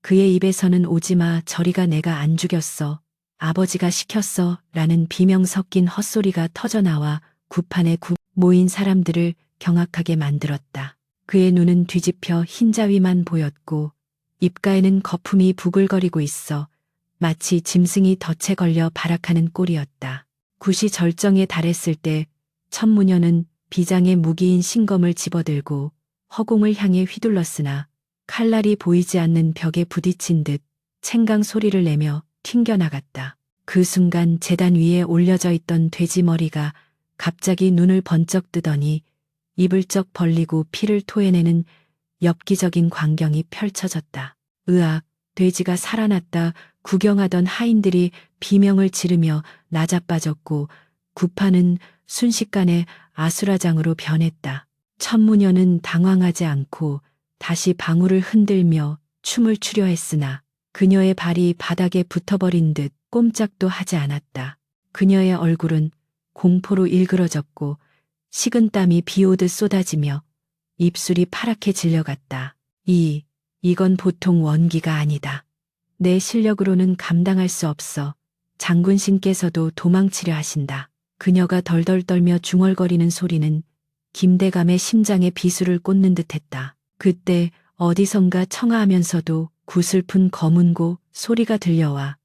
그의 입에서는 오지마 저리가 내가 안 죽였어. 아버지가 시켰어 라는 비명 섞인 헛소리가 터져나와 구판에 모인 사람들을 경악하게 만들었다. 그의 눈은 뒤집혀 흰자위만 보였고 입가에는 거품이 부글거리고 있어 마치 짐승이 덫에 걸려 발악하는 꼴이었다. 굿이 절정에 달했을 때 천무녀는 비장의 무기인 신검을 집어들고 허공을 향해 휘둘렀으나 칼날이 보이지 않는 벽에 부딪힌 듯 챙강 소리를 내며 튕겨나갔다. 그 순간 제단 위에 올려져 있던 돼지 머리가 갑자기 눈을 번쩍 뜨더니 입을 쩍 벌리고 피를 토해내는 엽기적인 광경이 펼쳐졌다. 으악, 돼지가 살아났다. 구경하던 하인들이 비명을 지르며 나자빠졌고 구판은 순식간에 아수라장으로 변했다. 천무녀는 당황하지 않고 다시 방울을 흔들며 춤을 추려 했으나 그녀의 발이 바닥에 붙어버린 듯 꼼짝도 하지 않았다. 그녀의 얼굴은 공포로 일그러졌고 식은땀이 비오듯 쏟아지며 입술이 파랗게 질려갔다. 이건 보통 원기가 아니다. 내 실력으로는 감당할 수 없어. 장군신께서도 도망치려 하신다. 그녀가 덜덜 떨며 중얼거리는 소리는 김대감의 심장에 비수를 꽂는 듯했다. 그때 어디선가 청아하면서도 구슬픈 검은고 소리가 들려와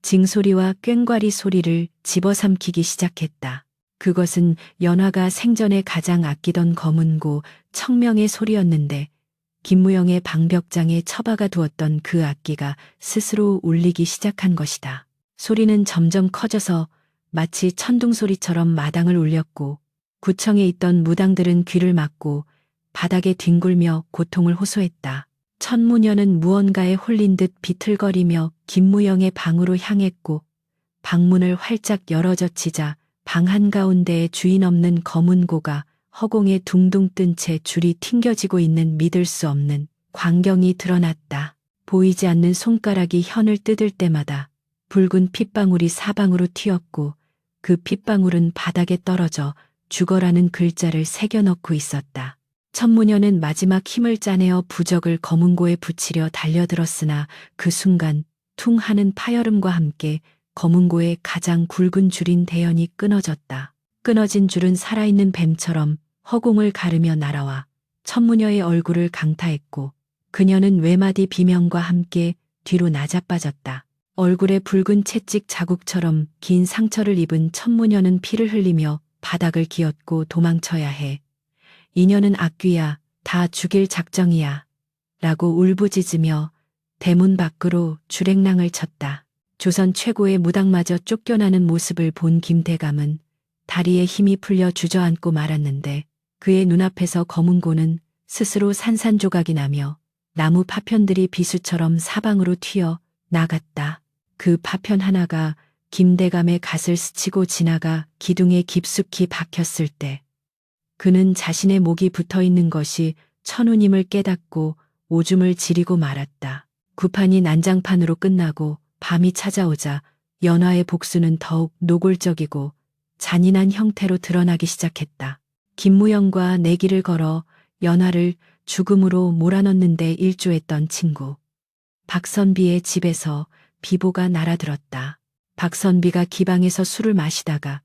징소리와 꽹과리 소리를 집어삼키기 시작했다. 그것은 연화가 생전에 가장 아끼던 검은고 청명의 소리였는데 김무영의 방벽장에 처박아 두었던 그 악기가 스스로 울리기 시작한 것이다. 소리는 점점 커져서 마치 천둥소리처럼 마당을 울렸고 구청에 있던 무당들은 귀를 막고 바닥에 뒹굴며 고통을 호소했다. 천무녀는 무언가에 홀린 듯 비틀거리며 김무영의 방으로 향했고 방문을 활짝 열어젖히자 방 한가운데에 주인 없는 검은 고가 허공에 둥둥 뜬 채 줄이 튕겨지고 있는 믿을 수 없는 광경이 드러났다. 보이지 않는 손가락이 현을 뜯을 때마다 붉은 핏방울이 사방으로 튀었고 그 핏방울은 바닥에 떨어져 죽어라는 글자를 새겨넣고 있었다. 천무녀는 마지막 힘을 짜내어 부적을 검은고에 붙이려 달려들었으나 그 순간 퉁 하는 파열음과 함께 검은고의 가장 굵은 줄인 대연이 끊어졌다. 끊어진 줄은 살아있는 뱀처럼 허공을 가르며 날아와 천무녀의 얼굴을 강타했고 그녀는 외마디 비명과 함께 뒤로 나자빠졌다. 얼굴에 붉은 채찍 자국처럼 긴 상처를 입은 천무녀는 피를 흘리며 바닥을 기었고 도망쳐야 해. 이녀는 악귀야. 다 죽일 작정이야. 라고 울부짖으며 대문 밖으로 주랭랑을 쳤다. 조선 최고의 무당마저 쫓겨나는 모습을 본 김대감은 다리에 힘이 풀려 주저앉고 말았는데 그의 눈앞에서 검은고는 스스로 산산조각이 나며 나무 파편들이 비수처럼 사방으로 튀어 나갔다. 그 파편 하나가 김대감의 갓을 스치고 지나가 기둥에 깊숙이 박혔을 때 그는 자신의 목이 붙어 있는 것이 천운임을 깨닫고 오줌을 지리고 말았다. 구판이 난장판으로 끝나고 밤이 찾아오자 연화의 복수는 더욱 노골적이고 잔인한 형태로 드러나기 시작했다. 김무영과 내기를 걸어 연화를 죽음으로 몰아넣는데 일조했던 친구 박선비의 집에서 비보가 날아들었다. 박선비가 기방에서 술을 마시다가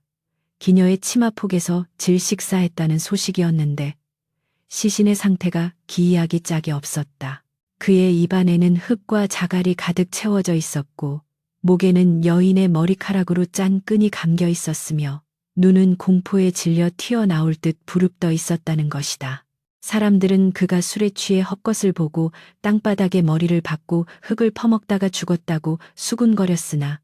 기녀의 치마폭에서 질식사했다는 소식이었는데 시신의 상태가 기이하기 짝이 없었다. 그의 입안에는 흙과 자갈이 가득 채워져 있었고 목에는 여인의 머리카락으로 짠 끈이 감겨 있었으며 눈은 공포에 질려 튀어나올 듯 부릅떠 있었다는 것이다. 사람들은 그가 술에 취해 헛것을 보고 땅바닥에 머리를 박고 흙을 퍼먹다가 죽었다고 수군거렸으나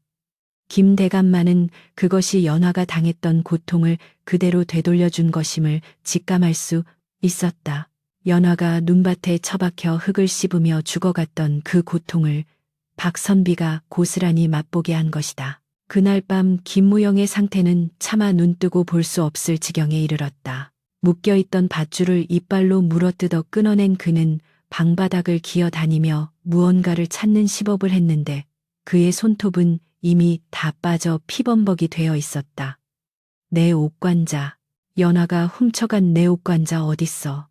김대감만은 그것이 연화가 당했던 고통을 그대로 되돌려준 것임을 직감할 수 있었다. 연화가 눈밭에 처박혀 흙을 씹으며 죽어갔던 그 고통을 박선비가 고스란히 맛보게 한 것이다. 그날 밤 김무영의 상태는 차마 눈뜨고 볼 수 없을 지경에 이르렀다. 묶여있던 밧줄을 이빨로 물어뜯어 끊어낸 그는 방바닥을 기어다니며 무언가를 찾는 시법을 했는데 그의 손톱은 이미 다 빠져 피범벅이 되어 있었다. 내 옷관자. 연화가 훔쳐간 내 옷관자 어딨어.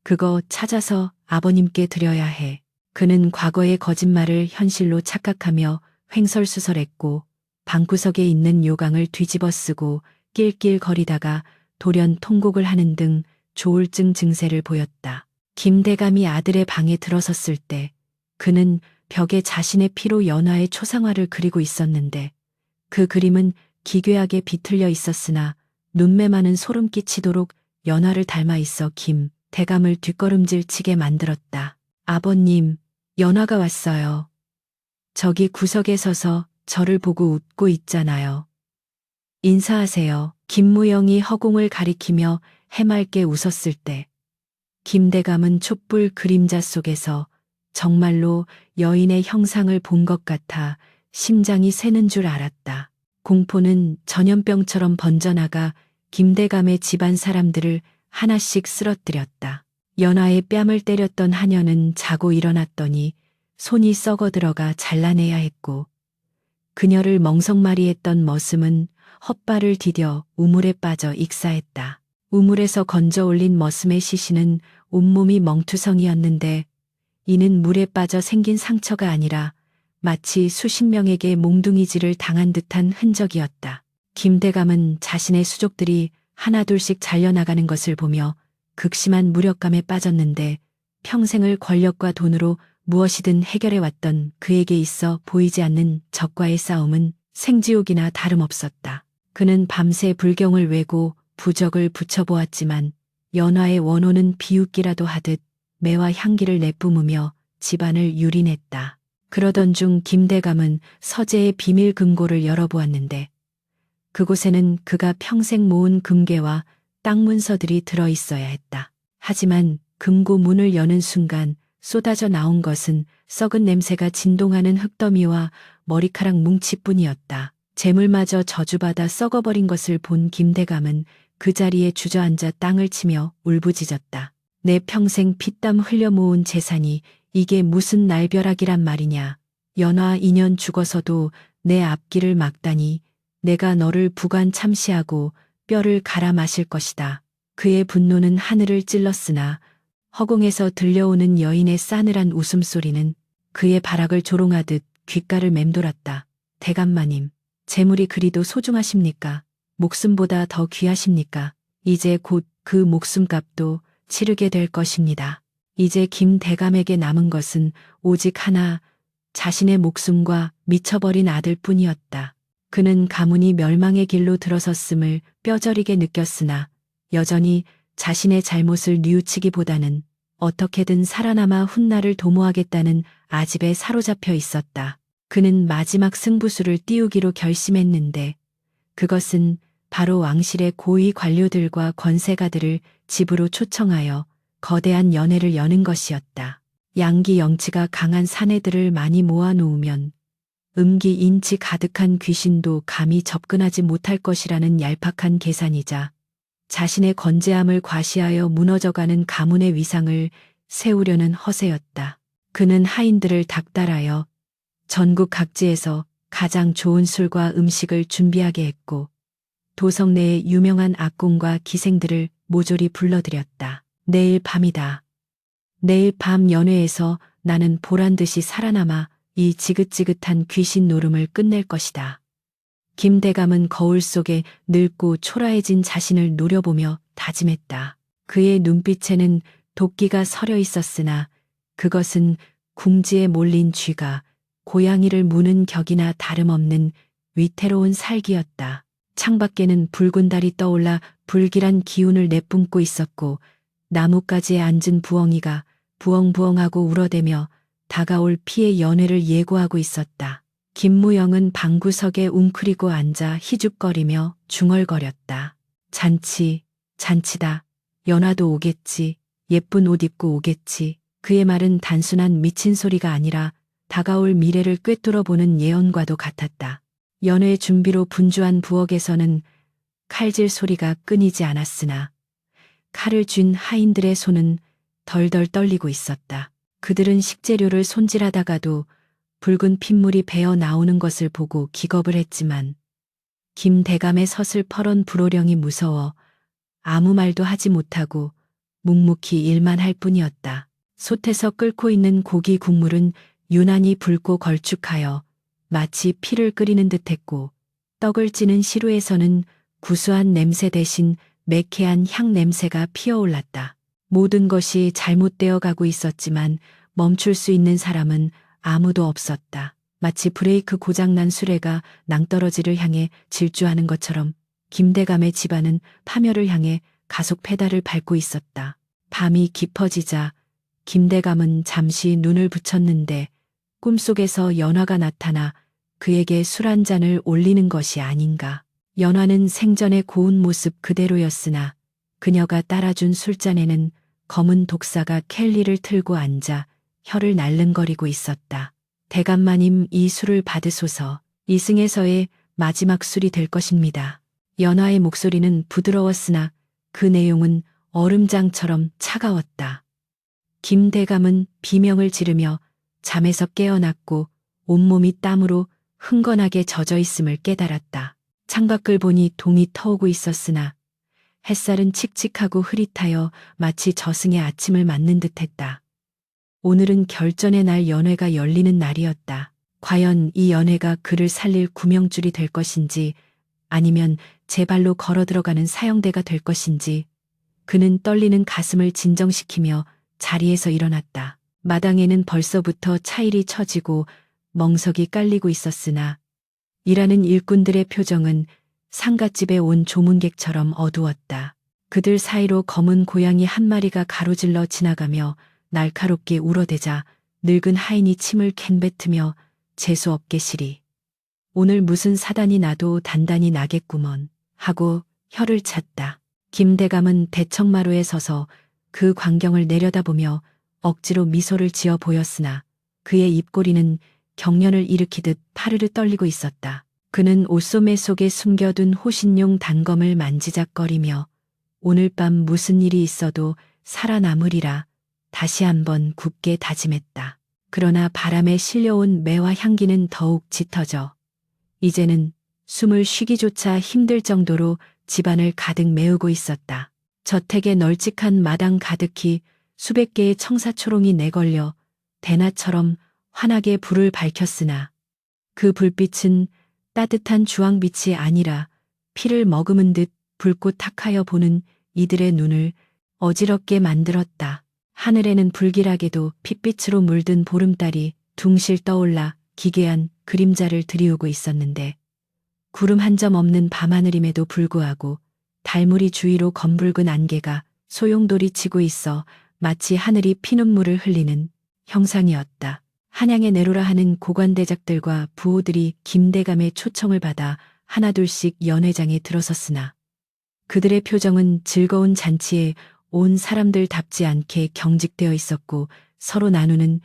그거 찾아서 아버님께 드려야 해. 그는 과거의 거짓말을 현실로 착각하며 횡설수설했고 방구석에 있는 요강을 뒤집어 쓰고 낄낄거리다가 돌연 통곡을 하는 등 조울증 증세를 보였다. 김대감이 아들의 방에 들어섰을 때 그는 벽에 자신의 피로 연화의 초상화를 그리고 있었는데 그 그림은 기괴하게 비틀려 있었으나 눈매만은 소름 끼치도록 연화를 닮아 있어 김대감을 뒷걸음질 치게 만들었다. 아버님, 연화가 왔어요. 저기 구석에 서서 저를 보고 웃고 있잖아요. 인사하세요. 김무영이 허공을 가리키며 해맑게 웃었을 때 김대감은 촛불 그림자 속에서 정말로 여인의 형상을 본 것 같아 심장이 새는 줄 알았다. 공포는 전염병처럼 번져나가 김대감의 집안 사람들을 하나씩 쓰러뜨렸다. 연화의 뺨을 때렸던 하녀는 자고 일어났더니 손이 썩어 들어가 잘라내야 했고 그녀를 멍석말이했던 머슴은 헛발을 디뎌 우물에 빠져 익사했다. 우물에서 건져 올린 머슴의 시신은 온몸이 멍투성이었는데 이는 물에 빠져 생긴 상처가 아니라 마치 수십 명에게 몽둥이질을 당한 듯한 흔적이었다. 김대감은 자신의 수족들이 하나둘씩 잘려나가는 것을 보며 극심한 무력감에 빠졌는데 평생을 권력과 돈으로 무엇이든 해결해왔던 그에게 있어 보이지 않는 적과의 싸움은 생지옥이나 다름없었다. 그는 밤새 불경을 외고 부적을 붙여보았지만 연화의 원호는 비웃기라도 하듯 매와 향기를 내뿜으며 집안을 유린했다. 그러던 중 김대감은 서재의 비밀 금고를 열어보았는데 그곳에는 그가 평생 모은 금괴와 땅 문서들이 들어있어야 했다. 하지만 금고 문을 여는 순간 쏟아져 나온 것은 썩은 냄새가 진동하는 흙더미와 머리카락 뭉치뿐이었다. 재물마저 저주받아 썩어버린 것을 본 김대감은 그 자리에 주저앉아 땅을 치며 울부짖었다. 내 평생 피땀 흘려 모은 재산이 이게 무슨 날벼락이란 말이냐. 연화 2년 죽어서도 내 앞길을 막다니 내가 너를 부관 참시하고 뼈를 갈아 마실 것이다. 그의 분노는 하늘을 찔렀으나 허공에서 들려오는 여인의 싸늘한 웃음소리는 그의 발악을 조롱하듯 귓가를 맴돌았다. 대감마님, 재물이 그리도 소중하십니까? 목숨보다 더 귀하십니까? 이제 곧 그 목숨값도 치르게 될 것입니다. 이제 김대감에게 남은 것은 오직 하나, 자신의 목숨과 미쳐버린 아들뿐이었다. 그는 가문이 멸망의 길로 들어섰음을 뼈저리게 느꼈으나 여전히 자신의 잘못을 뉘우치기보다는 어떻게든 살아남아 훗날을 도모하겠다는 아집에 사로잡혀 있었다. 그는 마지막 승부수를 띄우기로 결심했는데 그것은 바로 왕실의 고위 관료들과 권세가들을 집으로 초청하여 거대한 연회를 여는 것이었다. 양기 영치가 강한 사내들을 많이 모아놓으면 음기 인치 가득한 귀신도 감히 접근하지 못할 것이라는 얄팍한 계산이자 자신의 건재함을 과시하여 무너져가는 가문의 위상을 세우려는 허세였다. 그는 하인들을 닥달하여 전국 각지에서 가장 좋은 술과 음식을 준비하게 했고 도성 내의 유명한 악공과 기생들을 모조리 불러들였다. 내일 밤이다. 내일 밤 연회에서 나는 보란듯이 살아남아 이 지긋지긋한 귀신 노름을 끝낼 것이다. 김대감은 거울 속에 늙고 초라해진 자신을 노려보며 다짐했다. 그의 눈빛에는 도끼가 서려 있었으나 그것은 궁지에 몰린 쥐가 고양이를 무는 격이나 다름없는 위태로운 살기였다. 창밖에는 붉은 달이 떠올라 불길한 기운을 내뿜고 있었고 나뭇가지에 앉은 부엉이가 부엉부엉하고 울어대며 다가올 피의 연회를 예고하고 있었다. 김무영은 방구석에 웅크리고 앉아 희죽거리며 중얼거렸다. 잔치다. 연화도 오겠지. 예쁜 옷 입고 오겠지. 그의 말은 단순한 미친 소리가 아니라 다가올 미래를 꿰뚫어보는 예언과도 같았다. 연회 준비로 분주한 부엌에서는 칼질 소리가 끊이지 않았으나 칼을 쥔 하인들의 손은 덜덜 떨리고 있었다. 그들은 식재료를 손질하다가도 붉은 핏물이 배어 나오는 것을 보고 기겁을 했지만 김대감의 서슬퍼런 불호령이 무서워 아무 말도 하지 못하고 묵묵히 일만 할 뿐이었다. 솥에서 끓고 있는 고기 국물은 유난히 붉고 걸쭉하여 마치 피를 끓이는 듯했고 떡을 찌는 시루에서는 구수한 냄새 대신 매캐한 향 냄새가 피어올랐다. 모든 것이 잘못되어 가고 있었지만 멈출 수 있는 사람은 아무도 없었다. 마치 브레이크 고장난 수레가 낭떠러지를 향해 질주하는 것처럼 김대감의 집안은 파멸을 향해 가속 페달을 밟고 있었다. 밤이 깊어지자 김대감은 잠시 눈을 붙였는데 꿈속에서 연화가 나타나 그에게 술 한 잔을 올리는 것이 아닌가. 연화는 생전의 고운 모습 그대로였으나 그녀가 따라준 술잔에는 검은 독사가 켈리를 틀고 앉아 혀를 날름거리고 있었다. 대감마님, 이 술을 받으소서. 이승에서의 마지막 술이 될 것입니다. 연화의 목소리는 부드러웠으나 그 내용은 얼음장처럼 차가웠다. 김대감은 비명을 지르며 잠에서 깨어났고 온몸이 땀으로 흥건하게 젖어 있음을 깨달았다. 창밖을 보니 동이 터오고 있었으나 햇살은 칙칙하고 흐릿하여 마치 저승의 아침을 맞는 듯했다. 오늘은 결전의 날 연회가 열리는 날이었다. 과연 이 연회가 그를 살릴 구명줄이 될 것인지 아니면 제 발로 걸어 들어가는 사형대가 될 것인지 그는 떨리는 가슴을 진정시키며 자리에서 일어났다. 마당에는 벌써부터 차일이 처지고 멍석이 깔리고 있었으나 일하는 일꾼들의 표정은 상갓집에 온 조문객처럼 어두웠다. 그들 사이로 검은 고양이 한 마리가 가로질러 지나가며 날카롭게 울어대자 늙은 하인이 침을 캔뱉으며 재수없게 시리 오늘 무슨 사단이 나도 단단히 나겠구먼 하고 혀를 찼다. 김대감은 대청마루에 서서 그 광경을 내려다보며 억지로 미소를 지어 보였으나 그의 입꼬리는 경련을 일으키듯 파르르 떨리고 있었다. 그는 옷소매 속에 숨겨둔 호신용 단검을 만지작거리며 오늘 밤 무슨 일이 있어도 살아남으리라 다시 한번 굳게 다짐했다. 그러나 바람에 실려온 매와 향기는 더욱 짙어져 이제는 숨을 쉬기조차 힘들 정도로 집안을 가득 메우고 있었다. 저택의 널찍한 마당 가득히 수백 개의 청사초롱이 내걸려 대낮처럼 환하게 불을 밝혔으나 그 불빛은 따뜻한 주황빛이 아니라 피를 머금은 듯 붉고 탁하여 보는 이들의 눈을 어지럽게 만들었다. 하늘에는 불길하게도 핏빛으로 물든 보름달이 둥실 떠올라 기괴한 그림자를 드리우고 있었는데 구름 한 점 없는 밤하늘임에도 불구하고 달무리 주위로 검붉은 안개가 소용돌이 치고 있어 마치 하늘이 피눈물을 흘리는 형상이었다. 한양에 내로라 하는 고관대작들과 부호들이 김대감의 초청을 받아 하나둘씩 연회장에 들어섰으나 그들의 표정은 즐거운 잔치에 온 사람들답지 않게 경직되어 있었고 서로 나누는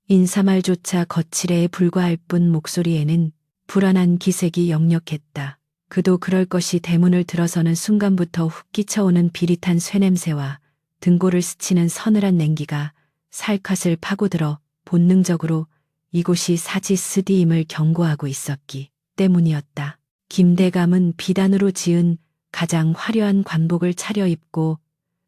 인사말조차 거칠에 불과할 뿐 목소리에는 불안한 기색이 역력했다. 그도 그럴 것이 대문을 들어서는 순간부터 훅 끼쳐오는 비릿한 쇠냄새와 등골을 스치는 서늘한 냉기가 살갗을 파고들어 본능적으로 이곳이 사지스디임을 경고하고 있었기 때문이었다. 김대감은 비단으로 지은 가장 화려한 관복을 차려입고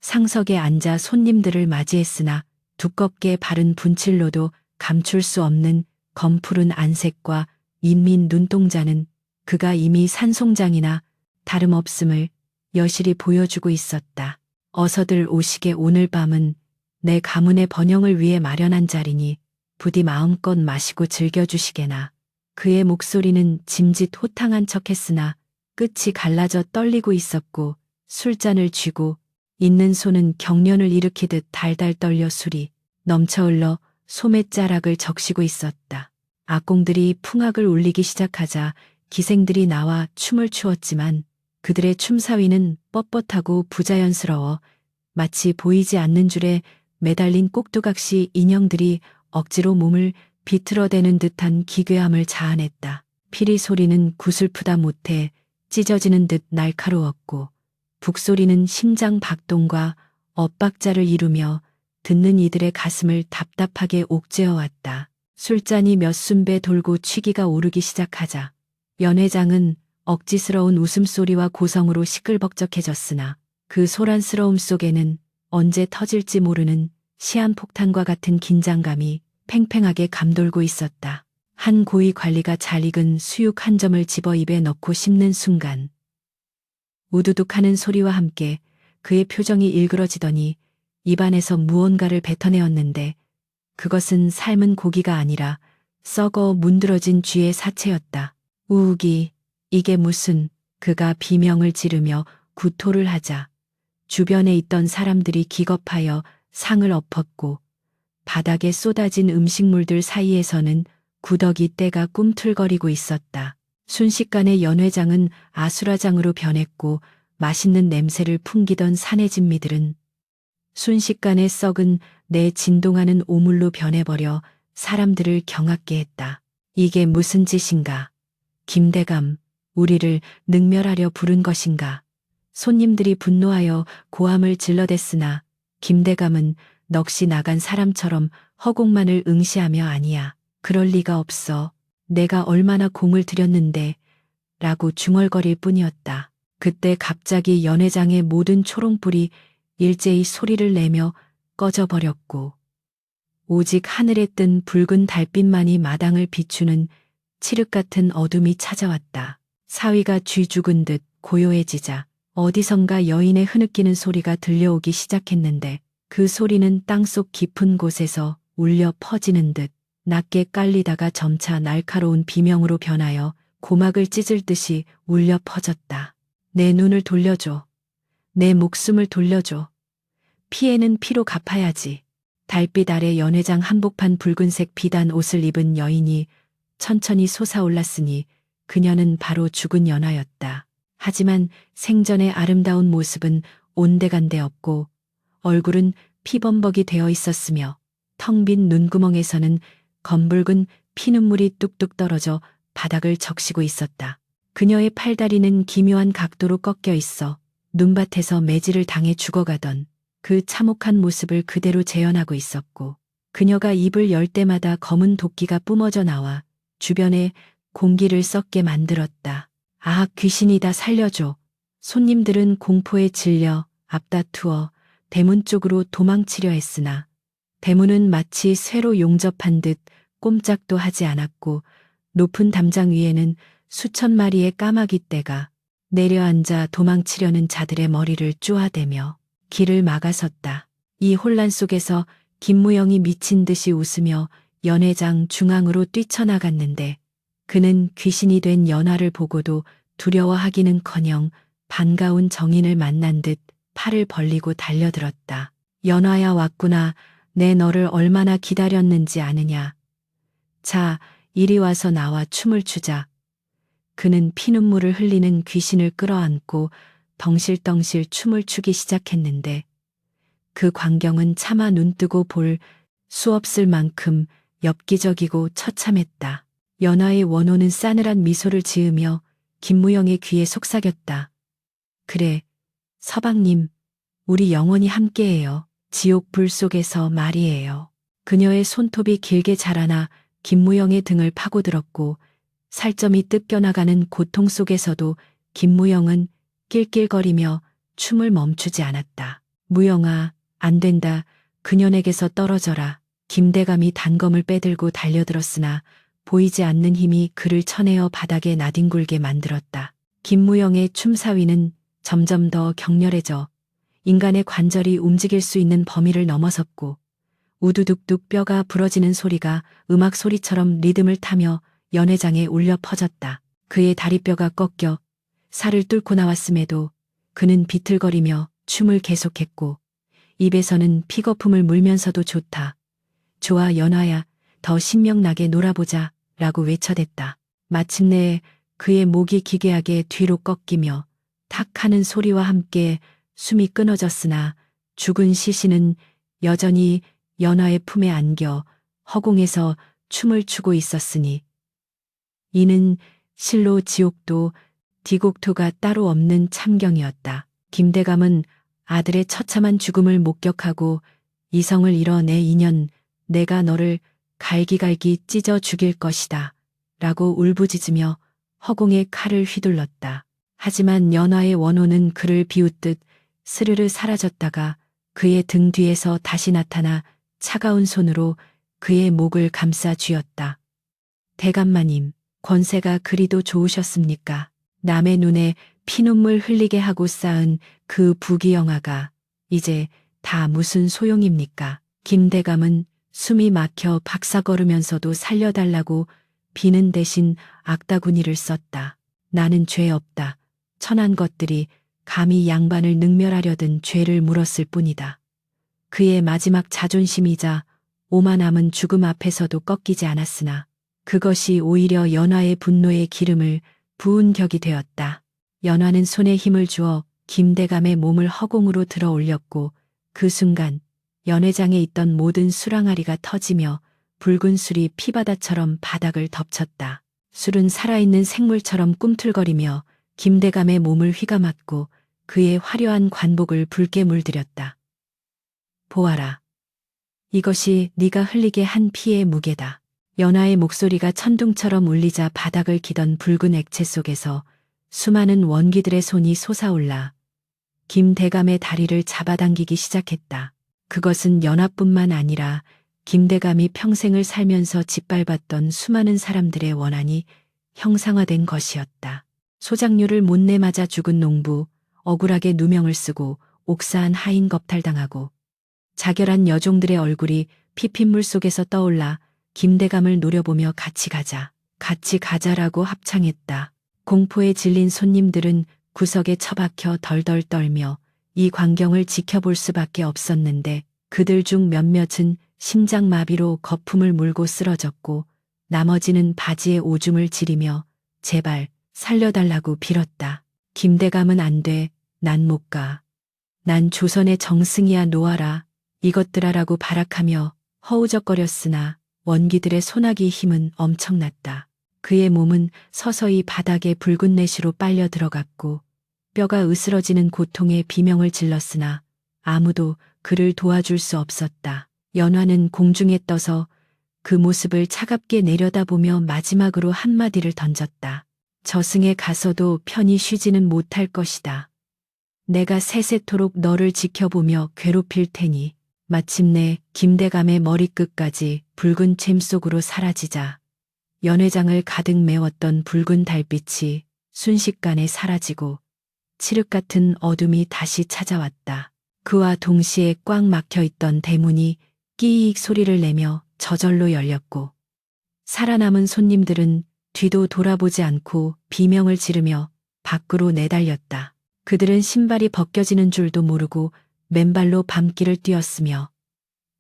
상석에 앉아 손님들을 맞이했으나 두껍게 바른 분칠로도 감출 수 없는 검푸른 안색과 인민 눈동자는 그가 이미 산송장이나 다름없음을 여실히 보여주고 있었다. 어서들 오시게, 오늘 밤은 내 가문의 번영을 위해 마련한 자리니 부디 마음껏 마시고 즐겨주시게나. 그의 목소리는 짐짓 호탕한 척했으나 끝이 갈라져 떨리고 있었고 술잔을 쥐고 있는 손은 경련을 일으키듯 달달 떨려 술이 넘쳐 흘러 소매자락을 적시고 있었다. 악공들이 풍악을 울리기 시작하자 기생들이 나와 춤을 추었지만 그들의 춤사위는 뻣뻣하고 부자연스러워 마치 보이지 않는 줄에 매달린 꼭두각시 인형들이 억지로 몸을 비틀어대는 듯한 기괴함을 자아냈다. 피리 소리는 구슬프다 못해 찢어지는 듯 날카로웠고 북소리는 심장 박동과 엇박자를 이루며 듣는 이들의 가슴을 답답하게 옥죄어왔다. 술잔이 몇 순배 돌고 취기가 오르기 시작하자 연회장은 억지스러운 웃음소리와 고성으로 시끌벅적해졌으나 그 소란스러움 속에는 언제 터질지 모르는 시한폭탄과 같은 긴장감이 팽팽하게 감돌고 있었다. 한 고위 관리가 잘 익은 수육 한 점을 집어 입에 넣고 씹는 순간 우두둑하는 소리와 함께 그의 표정이 일그러지더니 입안에서 무언가를 뱉어내었는데 그것은 삶은 고기가 아니라 썩어 문드러진 쥐의 사체였다. 우욱이 이게 무슨, 그가 비명을 지르며 구토를 하자 주변에 있던 사람들이 기겁하여 상을 엎었고 바닥에 쏟아진 음식물들 사이에서는 구더기 떼가 꿈틀거리고 있었다. 순식간에 연회장은 아수라장으로 변했고 맛있는 냄새를 풍기던 사내 진미들은 순식간에 썩은 내 진동하는 오물로 변해버려 사람들을 경악게 했다. 이게 무슨 짓인가? 김대감, 우리를 능멸하려 부른 것인가? 손님들이 분노하여 고함을 질러댔으나 김대감은 넋이 나간 사람처럼 허공만을 응시하며 아니야. 그럴 리가 없어. 내가 얼마나 공을 들였는데 라고 중얼거릴 뿐이었다. 그때 갑자기 연회장의 모든 초롱불이 일제히 소리를 내며 꺼져버렸고 오직 하늘에 뜬 붉은 달빛만이 마당을 비추는 칠흑 같은 어둠이 찾아왔다. 사위가 쥐 죽은 듯 고요해지자 어디선가 여인의 흐느끼는 소리가 들려오기 시작했는데 그 소리는 땅속 깊은 곳에서 울려 퍼지는 듯 낮게 깔리다가 점차 날카로운 비명으로 변하여 고막을 찢을 듯이 울려 퍼졌다. 내 눈을 돌려줘. 내 목숨을 돌려줘. 피해는 피로 갚아야지. 달빛 아래 연회장 한복판 붉은색 비단 옷을 입은 여인이 천천히 솟아올랐으니 그녀는 바로 죽은 연화였다. 하지만 생전의 아름다운 모습은 온데간데 없고 얼굴은 피범벅이 되어 있었으며 텅 빈 눈구멍에서는 검붉은 피눈물이 뚝뚝 떨어져 바닥을 적시고 있었다. 그녀의 팔다리는 기묘한 각도로 꺾여 있어 눈밭에서 매질을 당해 죽어가던 그 참혹한 모습을 그대로 재현하고 있었고 그녀가 입을 열 때마다 검은 도끼가 뿜어져 나와 주변에 공기를 썩게 만들었다. 아, 귀신이다, 살려줘. 손님들은 공포에 질려 앞다투어 대문 쪽으로 도망치려 했으나 대문은 마치 쇠로 용접한 듯 꼼짝도 하지 않았고 높은 담장 위에는 수천 마리의 까마귀 떼가 내려앉아 도망치려는 자들의 머리를 쪼아대며 길을 막아섰다. 이 혼란 속에서 김무영이 미친 듯이 웃으며 연회장 중앙으로 뛰쳐나갔는데 그는 귀신이 된 연화를 보고도 두려워하기는커녕 반가운 정인을 만난 듯 팔을 벌리고 달려들었다. 연화야, 왔구나. 내 너를 얼마나 기다렸는지 아느냐. 자, 이리 와서 나와 춤을 추자. 그는 피눈물을 흘리는 귀신을 끌어안고 덩실덩실 춤을 추기 시작했는데 그 광경은 차마 눈뜨고 볼 수 없을 만큼 엽기적이고 처참했다. 연하의 원호는 싸늘한 미소를 지으며 김무영의 귀에 속삭였다. 그래, 서방님, 우리 영원히 함께해요. 지옥 불 속에서 말이에요. 그녀의 손톱이 길게 자라나 김무영의 등을 파고들었고 살점이 뜯겨나가는 고통 속에서도 김무영은 낄낄거리며 춤을 멈추지 않았다. 무영아, 안 된다. 그녀에게서 떨어져라. 김대감이 단검을 빼들고 달려들었으나 보이지 않는 힘이 그를 쳐내어 바닥에 나뒹굴게 만들었다. 김무영의 춤사위는 점점 더 격렬해져 인간의 관절이 움직일 수 있는 범위를 넘어섰고 우두둑둑 뼈가 부러지는 소리가 음악 소리처럼 리듬을 타며 연회장에 울려 퍼졌다. 그의 다리뼈가 꺾여 살을 뚫고 나왔음에도 그는 비틀거리며 춤을 계속했고 입에서는 피거품을 물면서도 좋다. 좋아 연화야, 더 신명나게 놀아보자 라고 외쳐댔다. 마침내 그의 목이 기괴하게 뒤로 꺾이며 탁 하는 소리와 함께 숨이 끊어졌으나 죽은 시신은 여전히 연화의 품에 안겨 허공에서 춤을 추고 있었으니 이는 실로 지옥도 디곡토가 따로 없는 참경이었다. 김대감은 아들의 처참한 죽음을 목격하고 이성을 잃어 내 인연, 내가 너를 갈기갈기 찢어 죽일 것이다 라고 울부짖으며 허공에 칼을 휘둘렀다. 하지만 연화의 원호는 그를 비웃듯 스르르 사라졌다가 그의 등 뒤에서 다시 나타나 차가운 손으로 그의 목을 감싸 쥐었다. 대감마님, 권세가 그리도 좋으셨습니까? 남의 눈에 피눈물 흘리게 하고 쌓은 그 부귀영화가 이제 다 무슨 소용입니까? 김대감은 숨이 막혀 박사걸으면서도 살려달라고 비는 대신 악다구니를 썼다. 나는 죄 없다. 천한 것들이 감히 양반을 능멸하려던 죄를 물었을 뿐이다. 그의 마지막 자존심이자 오만함은 죽음 앞에서도 꺾이지 않았으나 그것이 오히려 연화의 분노의 기름을 부은 격이 되었다. 연화는 손에 힘을 주어 김대감의 몸을 허공으로 들어 올렸고 그 순간 연회장에 있던 모든 술항아리가 터지며 붉은 술이 피바다처럼 바닥을 덮쳤다. 술은 살아있는 생물처럼 꿈틀거리며 김대감의 몸을 휘감았고 그의 화려한 관복을 붉게 물들였다. 보아라. 이것이 네가 흘리게 한 피의 무게다. 연하의 목소리가 천둥처럼 울리자 바닥을 기던 붉은 액체 속에서 수많은 원기들의 손이 솟아올라 김대감의 다리를 잡아당기기 시작했다. 그것은 연하뿐만 아니라 김대감이 평생을 살면서 짓밟았던 수많은 사람들의 원한이 형상화된 것이었다. 소장류를 못내 맞아 죽은 농부, 억울하게 누명을 쓰고 옥사한 하인 겁탈당하고 자결한 여종들의 얼굴이 피핏물 속에서 떠올라 김대감을 노려보며 같이 가자라고 합창했다. 공포에 질린 손님들은 구석에 처박혀 덜덜 떨며 이 광경을 지켜볼 수밖에 없었는데 그들 중 몇몇은 심장마비로 거품을 물고 쓰러졌고 나머지는 바지에 오줌을 지리며 제발 살려달라고 빌었다. 김대감은 안 돼. 난 못 가. 난 조선의 정승이야 놓아라. 이것들아라고 발악하며 허우적거렸으나 원기들의 소나기 힘은 엄청났다. 그의 몸은 서서히 바닥에 붉은 내시로 빨려 들어갔고 뼈가 으스러지는 고통에 비명을 질렀으나 아무도 그를 도와줄 수 없었다. 연화는 공중에 떠서 그 모습을 차갑게 내려다보며 마지막으로 한마디를 던졌다. 저승에 가서도 편히 쉬지는 못할 것이다. 내가 세세토록 너를 지켜보며 괴롭힐 테니. 마침내 김대감의 머리끝까지 붉은 잼 속으로 사라지자 연회장을 가득 메웠던 붉은 달빛이 순식간에 사라지고 칠흑 같은 어둠이 다시 찾아왔다. 그와 동시에 꽉 막혀 있던 대문이 끼익 소리를 내며 저절로 열렸고 살아남은 손님들은 뒤도 돌아보지 않고 비명을 지르며 밖으로 내달렸다. 그들은 신발이 벗겨지는 줄도 모르고 맨발로 밤길을 뛰었으며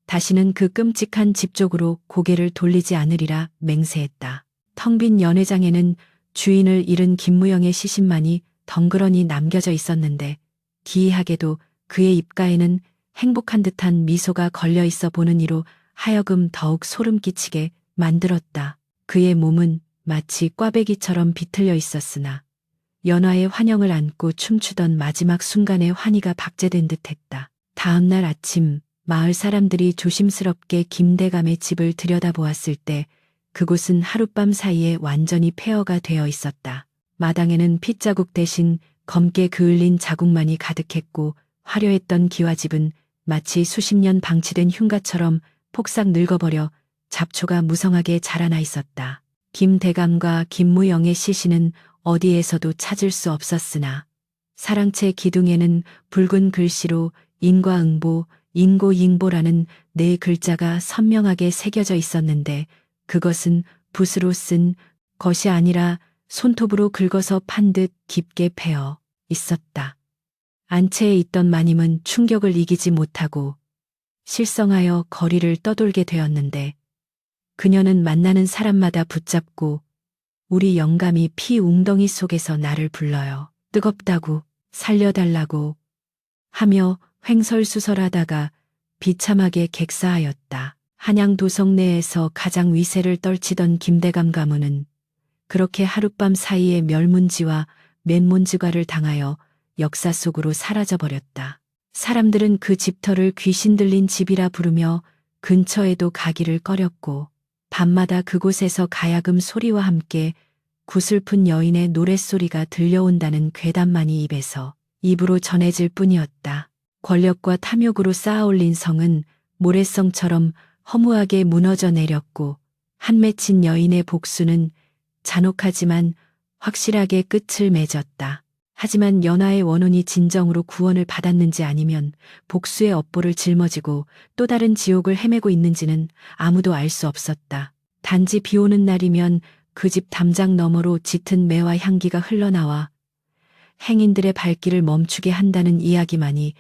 다시는 그 끔찍한 집 쪽으로 고개를 돌리지 않으리라 맹세했다. 텅 빈 연회장에는 주인을 잃은 김무영의 시신만이 덩그러니 남겨져 있었는데 기이하게도 그의 입가에는 행복한 듯한 미소가 걸려 있어 보는 이로 하여금 더욱 소름 끼치게 만들었다. 그의 몸은 마치 꽈배기처럼 비틀려 있었으나 연화의 환영을 안고 춤추던 마지막 순간에 환희가 박제된 듯했다. 다음 날 아침 마을 사람들이 조심스럽게 김대감의 집을 들여다보았을 때 그곳은 하룻밤 사이에 완전히 폐허가 되어 있었다. 마당에는 핏자국 대신 검게 그을린 자국만이 가득했고 화려했던 기와집은 마치 수십 년 방치된 흉가처럼 폭삭 늙어버려 잡초가 무성하게 자라나 있었다. 김대감과 김무영의 시신은 어디에서도 찾을 수 없었으나 사랑채 기둥에는 붉은 글씨로 인과응보, 인고잉보라는 네 글자가 선명하게 새겨져 있었는데 그것은 붓으로 쓴 것이 아니라 손톱으로 긁어서 판 듯 깊게 패어 있었다. 안채에 있던 마님은 충격을 이기지 못하고 실성하여 거리를 떠돌게 되었는데 그녀는 만나는 사람마다 붙잡고 우리 영감이 피 웅덩이 속에서 나를 불러요. 뜨겁다고 살려달라고 하며 횡설수설하다가 비참하게 객사하였다. 한양 도성 내에서 가장 위세를 떨치던 김대감 가문은 그렇게 하룻밤 사이에 멸문지와 맨몬지과를 당하여 역사 속으로 사라져버렸다. 사람들은 그 집터를 귀신 들린 집이라 부르며 근처에도 가기를 꺼렸고 밤마다 그곳에서 가야금 소리와 함께 구슬픈 여인의 노랫소리가 들려온다는 괴담만이 입으로 전해질 뿐이었다. 권력과 탐욕으로 쌓아올린 성은 모래성처럼 허무하게 무너져 내렸고 한 맺힌 여인의 복수는 잔혹하지만 확실하게 끝을 맺었다. 하지만 연하의 원혼이 진정으로 구원을 받았는지 아니면 복수의 업보를 짊어지고 또 다른 지옥을 헤매고 있는지는 아무도 알 수 없었다. 단지 비 오는 날이면 그 집 담장 너머로 짙은 매와 향기가 흘러나와 행인들의 발길을 멈추게 한다는 이야기만이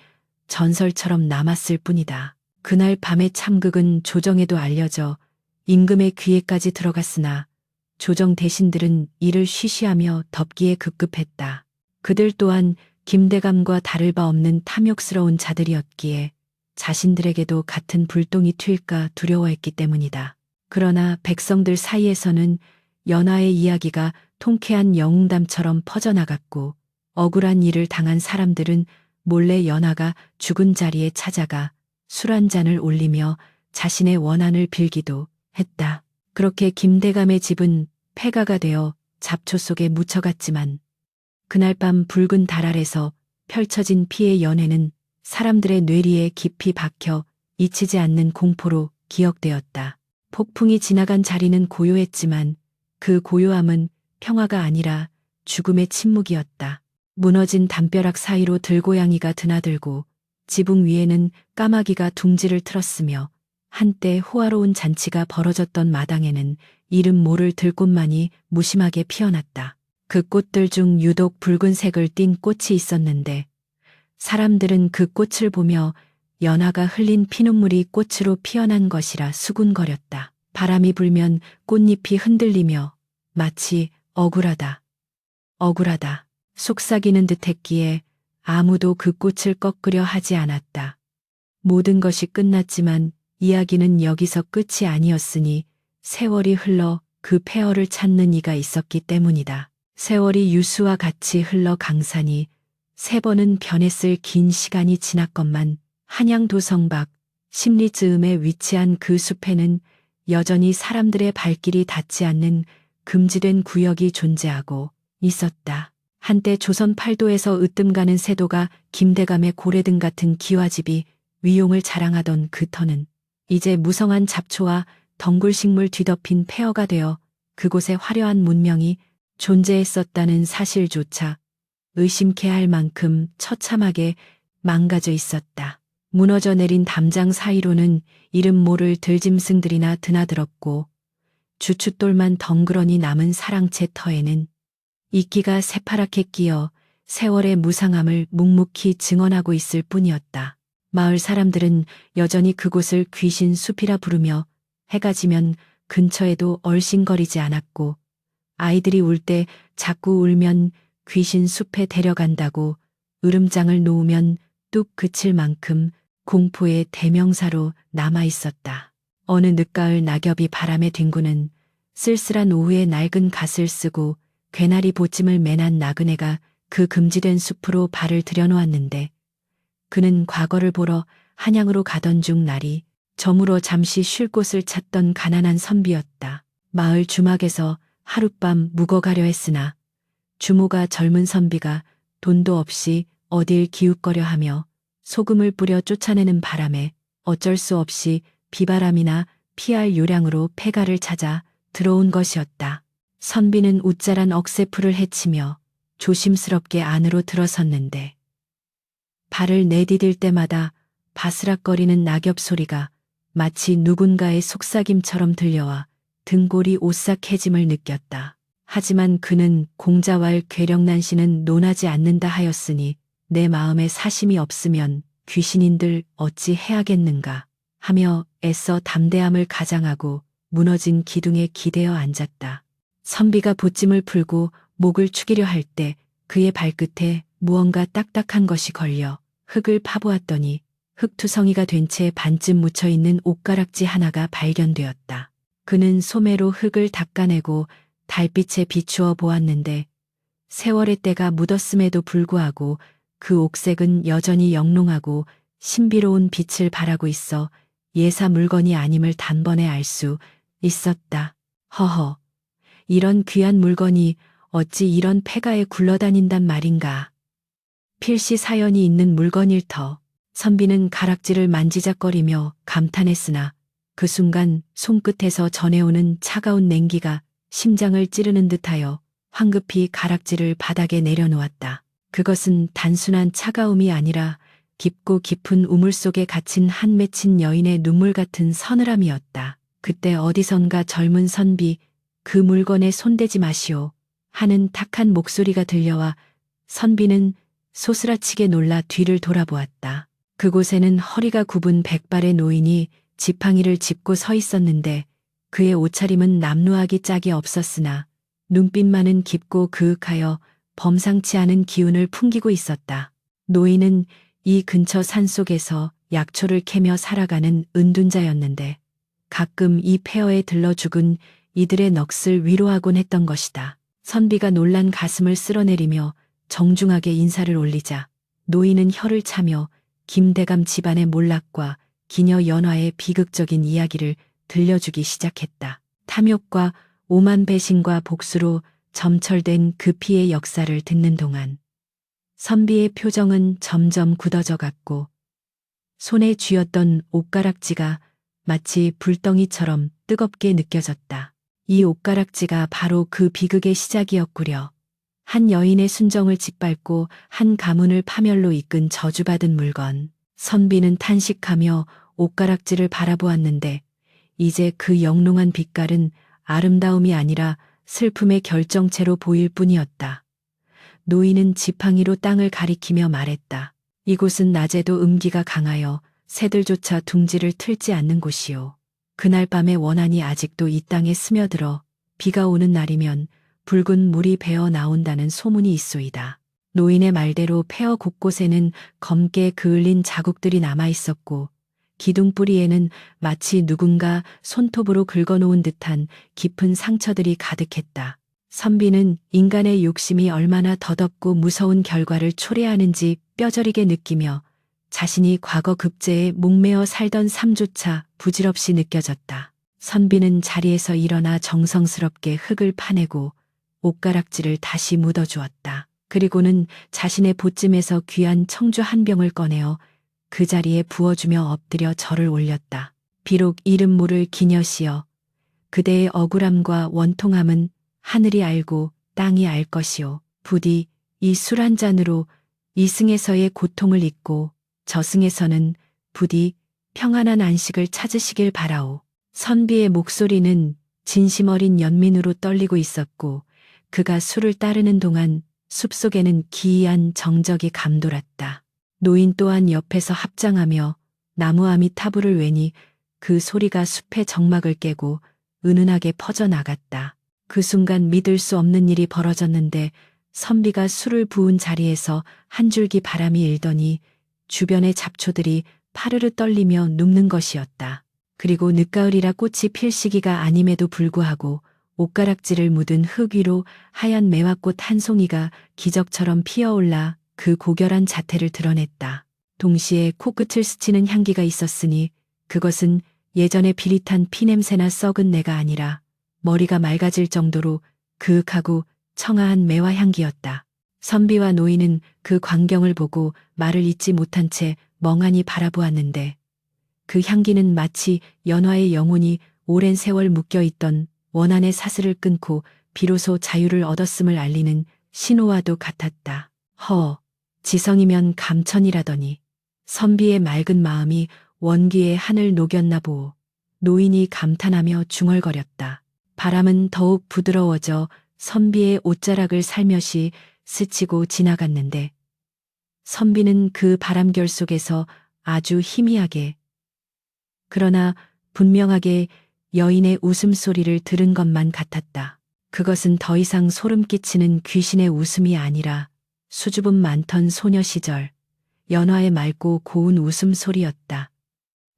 전설처럼 남았을 뿐이다. 그날 밤의 참극은 조정에도 알려져 임금의 귀에까지 들어갔으나 조정 대신들은 이를 쉬쉬하며 덮기에 급급했다. 그들 또한 김대감과 다를 바 없는 탐욕스러운 자들이었기에 자신들에게도 같은 불똥이 튈까 두려워했기 때문이다. 그러나 백성들 사이에서는 연하의 이야기가 통쾌한 영웅담처럼 퍼져나갔고 억울한 일을 당한 사람들은 몰래 연하가 죽은 자리에 찾아가 술 한 잔을 올리며 자신의 원한을 빌기도 했다. 그렇게 김대감의 집은 폐가가 되어 잡초 속에 묻혀갔지만 그날 밤 붉은 달 아래서 펼쳐진 피의 연회는 사람들의 뇌리에 깊이 박혀 잊히지 않는 공포로 기억되었다. 폭풍이 지나간 자리는 고요했지만 그 고요함은 평화가 아니라 죽음의 침묵이었다. 무너진 담벼락 사이로 들고양이가 드나들고 지붕 위에는 까마귀가 둥지를 틀었으며 한때 호화로운 잔치가 벌어졌던 마당에는 이름 모를 들꽃만이 무심하게 피어났다. 그 꽃들 중 유독 붉은색을 띤 꽃이 있었는데 사람들은 그 꽃을 보며 연하가 흘린 피눈물이 꽃으로 피어난 것이라 수군거렸다. 바람이 불면 꽃잎이 흔들리며 마치 억울하다, 억울하다 속삭이는 듯했기에 아무도 그 꽃을 꺾으려 하지 않았다. 모든 것이 끝났지만 이야기는 여기서 끝이 아니었으니 세월이 흘러 그 폐허를 찾는 이가 있었기 때문이다. 세월이 유수와 같이 흘러 강산이 3번은 변했을 긴 시간이 지났건만 한양 도성 밖 십리즈음에 위치한 그 숲에는 여전히 사람들의 발길이 닿지 않는 금지된 구역이 존재하고 있었다. 한때 조선 팔도에서 으뜸가는 세도가 김대감의 고래등 같은 기와집이 위용을 자랑하던 그 터는 이제 무성한 잡초와 덩굴식물 뒤덮인 폐허가 되어 그곳에 화려한 문명이 존재했었다는 사실조차 의심케 할 만큼 처참하게 망가져 있었다. 무너져 내린 담장 사이로는 이름 모를 들짐승들이나 드나들었고 주춧돌만 덩그러니 남은 사랑채 터에는 이끼가 새파랗게 끼어 세월의 무상함을 묵묵히 증언하고 있을 뿐이었다. 마을 사람들은 여전히 그곳을 귀신 숲이라 부르며 해가 지면 근처에도 얼씬거리지 않았고 아이들이 울 때 자꾸 울면 귀신 숲에 데려간다고 으름장을 놓으면 뚝 그칠 만큼 공포의 대명사로 남아 있었다. 어느 늦가을 낙엽이 바람에 뒹구는 쓸쓸한 오후에 낡은 갓을 쓰고 괴나리 보찜을 매난 나그네가 그 금지된 숲으로 발을 들여놓았는데 그는 과거를 보러 한양으로 가던 중 날이 저물어 잠시 쉴 곳을 찾던 가난한 선비였다. 마을 주막에서 하룻밤 묵어가려 했으나 주모가 젊은 선비가 돈도 없이 어딜 기웃거려 하며 소금을 뿌려 쫓아내는 바람에 어쩔 수 없이 비바람이나 피할 요량으로 폐가를 찾아 들어온 것이었다. 선비는 웃자란 억새풀을 헤치며 조심스럽게 안으로 들어섰는데 발을 내디딜 때마다 바스락거리는 낙엽 소리가 마치 누군가의 속삭임처럼 들려와 등골이 오싹해짐을 느꼈다. 하지만 그는 공자왈 괴력난시는 논하지 않는다 하였으니 내 마음에 사심이 없으면 귀신인들 어찌 해야겠는가 하며 애써 담대함을 가장하고 무너진 기둥에 기대어 앉았다. 선비가 보찜을 풀고 목을 축이려 할 때 그의 발끝에 무언가 딱딱한 것이 걸려 흙을 파보았더니 흙투성이가 된 채 반쯤 묻혀있는 옷가락지 하나가 발견되었다. 그는 소매로 흙을 닦아내고 달빛에 비추어 보았는데 세월의 때가 묻었음에도 불구하고 그 옥색은 여전히 영롱하고 신비로운 빛을 발하고 있어 예사 물건이 아님을 단번에 알 수 있었다. 허허, 이런 귀한 물건이 어찌 이런 폐가에 굴러다닌단 말인가. 필시 사연이 있는 물건일 터. 선비는 가락지를 만지작거리며 감탄했으나 그 순간 손끝에서 전해오는 차가운 냉기가 심장을 찌르는 듯하여 황급히 가락지를 바닥에 내려놓았다. 그것은 단순한 차가움이 아니라 깊고 깊은 우물 속에 갇힌 한 맺힌 여인의 눈물 같은 서늘함이었다. 그때 어디선가 젊은 선비, 그 물건에 손대지 마시오 하는 탁한 목소리가 들려와 선비는 소스라치게 놀라 뒤를 돌아보았다. 그곳에는 허리가 굽은 백발의 노인이 지팡이를 짚고 서 있었는데 그의 옷차림은 남루하기 짝이 없었으나 눈빛만은 깊고 그윽하여 범상치 않은 기운을 풍기고 있었다. 노인은 이 근처 산속에서 약초를 캐며 살아가는 은둔자였는데 가끔 이 폐허에 들러 죽은 이들의 넋을 위로하곤 했던 것이다. 선비가 놀란 가슴을 쓸어내리며 정중하게 인사를 올리자 노인은 혀를 차며 김대감 집안의 몰락과 기녀 연화의 비극적인 이야기를 들려주기 시작했다. 탐욕과 오만 배신과 복수로 점철된 그 피의 역사를 듣는 동안 선비의 표정은 점점 굳어져 갔고 손에 쥐었던 옷가락지가 마치 불덩이처럼 뜨겁게 느껴졌다. 이 옷가락지가 바로 그 비극의 시작이었구려. 한 여인의 순정을 짓밟고 한 가문을 파멸로 이끈 저주받은 물건. 선비는 탄식하며 옷가락지를 바라보았는데 이제 그 영롱한 빛깔은 아름다움이 아니라 슬픔의 결정체로 보일 뿐이었다. 노인은 지팡이로 땅을 가리키며 말했다. 이곳은 낮에도 음기가 강하여 새들조차 둥지를 틀지 않는 곳이요. 그날 밤의 원한이 아직도 이 땅에 스며들어 비가 오는 날이면 붉은 물이 배어 나온다는 소문이 있소이다. 노인의 말대로 폐허 곳곳에는 검게 그을린 자국들이 남아 있었고 기둥뿌리에는 마치 누군가 손톱으로 긁어놓은 듯한 깊은 상처들이 가득했다. 선비는 인간의 욕심이 얼마나 더덥고 무서운 결과를 초래하는지 뼈저리게 느끼며 자신이 과거 급제에 목매어 살던 삶조차 부질없이 느껴졌다. 선비는 자리에서 일어나 정성스럽게 흙을 파내고 옷가락지를 다시 묻어주었다. 그리고는 자신의 보찜에서 귀한 청주 한 병을 꺼내어 그 자리에 부어주며 엎드려 절을 올렸다. 비록 이름 모를 기녀시여, 그대의 억울함과 원통함은 하늘이 알고 땅이 알 것이요. 부디 이 술 한 잔으로 이승에서의 고통을 잊고 저승에서는 부디 평안한 안식을 찾으시길 바라오. 선비의 목소리는 진심 어린 연민으로 떨리고 있었고 그가 술을 따르는 동안 숲속에는 기이한 정적이 감돌았다. 노인 또한 옆에서 합장하며 나무 아미타불을 외니 그 소리가 숲의 정막을 깨고 은은하게 퍼져나갔다. 그 순간 믿을 수 없는 일이 벌어졌는데 선비가 술을 부은 자리에서 한 줄기 바람이 일더니 주변의 잡초들이 파르르 떨리며 눕는 것이었다. 그리고 늦가을이라 꽃이 필 시기가 아님에도 불구하고 옷가락지를 묻은 흙 위로 하얀 매화꽃 한 송이가 기적처럼 피어올라 그 고결한 자태를 드러냈다. 동시에 코끝을 스치는 향기가 있었으니 그것은 예전의 비릿한 피냄새나 썩은 내가 아니라 머리가 맑아질 정도로 그윽하고 청아한 매화 향기였다. 선비와 노인은 그 광경을 보고 말을 잇지 못한 채 멍하니 바라보았는데 그 향기는 마치 연화의 영혼이 오랜 세월 묶여있던 원한의 사슬을 끊고 비로소 자유를 얻었음을 알리는 신호와도 같았다. 지성이면 감천이라더니 선비의 맑은 마음이 원기의 한을 녹였나 보오. 노인이 감탄하며 중얼거렸다. 바람은 더욱 부드러워져 선비의 옷자락을 살며시 스치고 지나갔는데 선비는 그 바람결 속에서 아주 희미하게 그러나 분명하게 여인의 웃음소리를 들은 것만 같았다. 그것은 더 이상 소름 끼치는 귀신의 웃음이 아니라 수줍음 많던 소녀 시절 연화의 맑고 고운 웃음소리였다.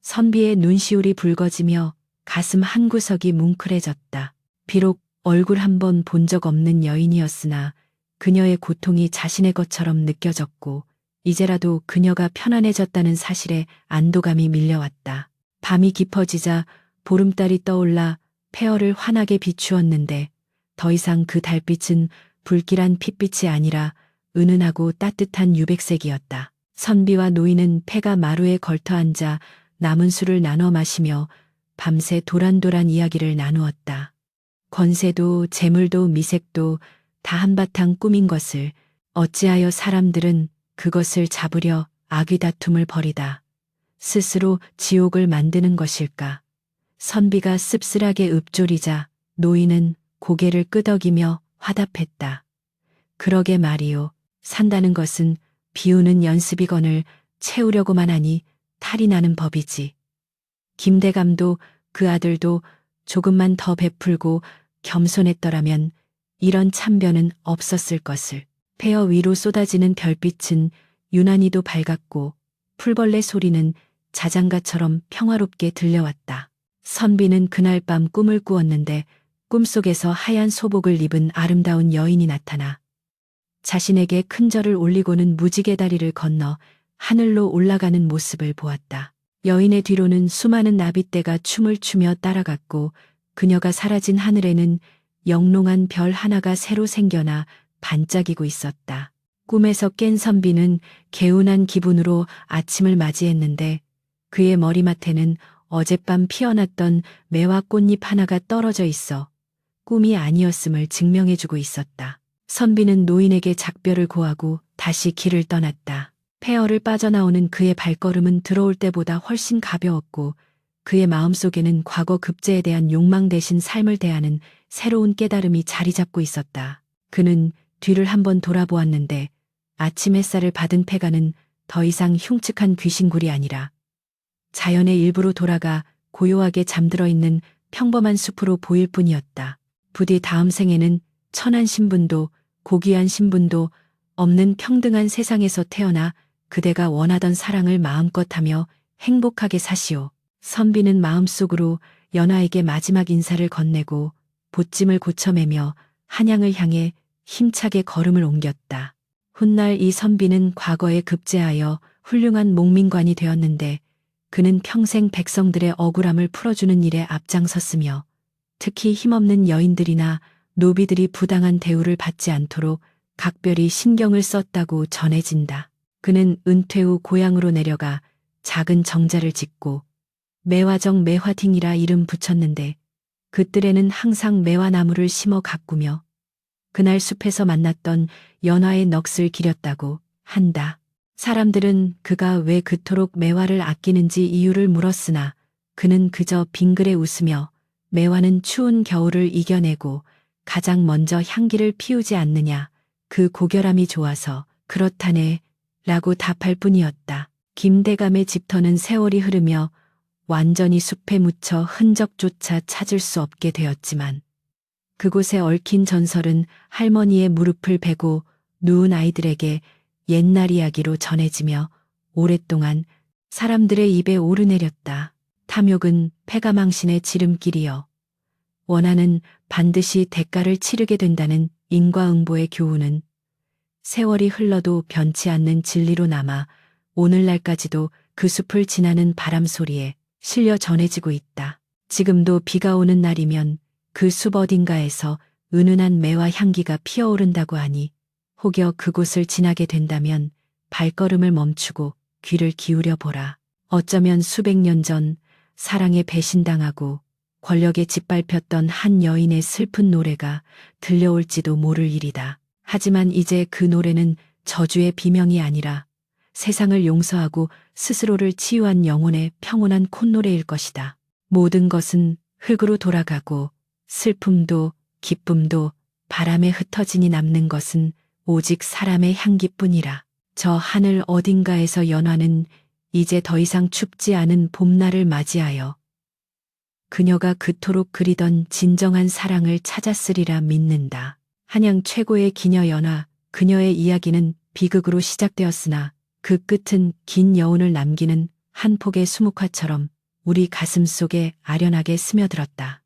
선비의 눈시울이 붉어지며 가슴 한구석이 뭉클해졌다. 비록 얼굴 한 번 본 적 없는 여인이었으나 그녀의 고통이 자신의 것처럼 느껴졌고 이제라도 그녀가 편안해졌다는 사실에 안도감이 밀려왔다. 밤이 깊어지자 보름달이 떠올라 폐허를 환하게 비추었는데 더 이상 그 달빛은 불길한 핏빛이 아니라 은은하고 따뜻한 유백색이었다. 선비와 노인은 폐가 마루에 걸터 앉아 남은 술을 나눠 마시며 밤새 도란도란 이야기를 나누었다. 권세도 재물도 미색도 다 한바탕 꿈인 것을 어찌하여 사람들은 그것을 잡으려 아귀다툼을 벌이다 스스로 지옥을 만드는 것일까. 선비가 씁쓸하게 읊조리자 노인은 고개를 끄덕이며 화답했다. 그러게 말이요. 산다는 것은 비우는 연습이건을 채우려고만 하니 탈이 나는 법이지. 김대감도 그 아들도 조금만 더 베풀고 겸손했더라면 이런 참변은 없었을 것을. 폐허 위로 쏟아지는 별빛은 유난히도 밝았고 풀벌레 소리는 자장가처럼 평화롭게 들려왔다. 선비는 그날 밤 꿈을 꾸었는데 꿈속에서 하얀 소복을 입은 아름다운 여인이 나타나 자신에게 큰 절을 올리고는 무지개 다리를 건너 하늘로 올라가는 모습을 보았다. 여인의 뒤로는 수많은 나빗대가 춤을 추며 따라갔고 그녀가 사라진 하늘에는 영롱한 별 하나가 새로 생겨나 반짝이고 있었다. 꿈에서 깬 선비는 개운한 기분으로 아침을 맞이했는데 그의 머리맡에는 어젯밤 피어났던 매화 꽃잎 하나가 떨어져 있어 꿈이 아니었음을 증명해주고 있었다. 선비는 노인에게 작별을 고하고 다시 길을 떠났다. 폐허를 빠져나오는 그의 발걸음은 들어올 때보다 훨씬 가벼웠고 그의 마음속에는 과거 급제에 대한 욕망 대신 삶을 대하는 새로운 깨달음이 자리 잡고 있었다. 그는 뒤를 한번 돌아보았는데 아침 햇살을 받은 폐가는 더 이상 흉측한 귀신굴이 아니라 자연의 일부로 돌아가 고요하게 잠들어 있는 평범한 숲으로 보일 뿐이었다. 부디 다음 생에는 천한 신분도 고귀한 신분도 없는 평등한 세상에서 태어나 그대가 원하던 사랑을 마음껏 하며 행복하게 사시오. 선비는 마음속으로 연화에게 마지막 인사를 건네고 보찜을 고쳐매며 한양을 향해 힘차게 걸음을 옮겼다. 훗날 이 선비는 과거에 급제하여 훌륭한 목민관이 되었는데 그는 평생 백성들의 억울함을 풀어주는 일에 앞장섰으며 특히 힘없는 여인들이나 노비들이 부당한 대우를 받지 않도록 각별히 신경을 썼다고 전해진다. 그는 은퇴 후 고향으로 내려가 작은 정자를 짓고 매화정 매화딩이라 이름 붙였는데 그 뜰에는 항상 매화나무를 심어 가꾸며 그날 숲에서 만났던 연화의 넋을 기렸다고 한다. 사람들은 그가 왜 그토록 매화를 아끼는지 이유를 물었으나 그는 그저 빙그레 웃으며 매화는 추운 겨울을 이겨내고 가장 먼저 향기를 피우지 않느냐, 그 고결함이 좋아서 그렇다네 라고 답할 뿐이었다. 김대감의 집터는 세월이 흐르며 완전히 숲에 묻혀 흔적조차 찾을 수 없게 되었지만 그곳에 얽힌 전설은 할머니의 무릎을 베고 누운 아이들에게 옛날 이야기로 전해지며 오랫동안 사람들의 입에 오르내렸다. 탐욕은 패가망신의 지름길이여. 원하는 반드시 대가를 치르게 된다는 인과응보의 교훈은 세월이 흘러도 변치 않는 진리로 남아 오늘날까지도 그 숲을 지나는 바람 소리에 실려 전해지고 있다. 지금도 비가 오는 날이면 그 숲 어딘가에서 은은한 매화 향기가 피어오른다고 하니 혹여 그곳을 지나게 된다면 발걸음을 멈추고 귀를 기울여 보라. 어쩌면 수백 년 전 사랑에 배신당하고 권력에 짓밟혔던 한 여인의 슬픈 노래가 들려올지도 모를 일이다. 하지만 이제 그 노래는 저주의 비명이 아니라 세상을 용서하고 스스로를 치유한 영혼의 평온한 콧노래일 것이다. 모든 것은 흙으로 돌아가고 슬픔도 기쁨도 바람에 흩어지니 남는 것은 오직 사람의 향기뿐이라. 저 하늘 어딘가에서 연화는 이제 더 이상 춥지 않은 봄날을 맞이하여 그녀가 그토록 그리던 진정한 사랑을 찾았으리라 믿는다. 한양 최고의 기녀 연화, 그녀의 이야기는 비극으로 시작되었으나 그 끝은 긴 여운을 남기는 한 폭의 수묵화처럼 우리 가슴 속에 아련하게 스며들었다.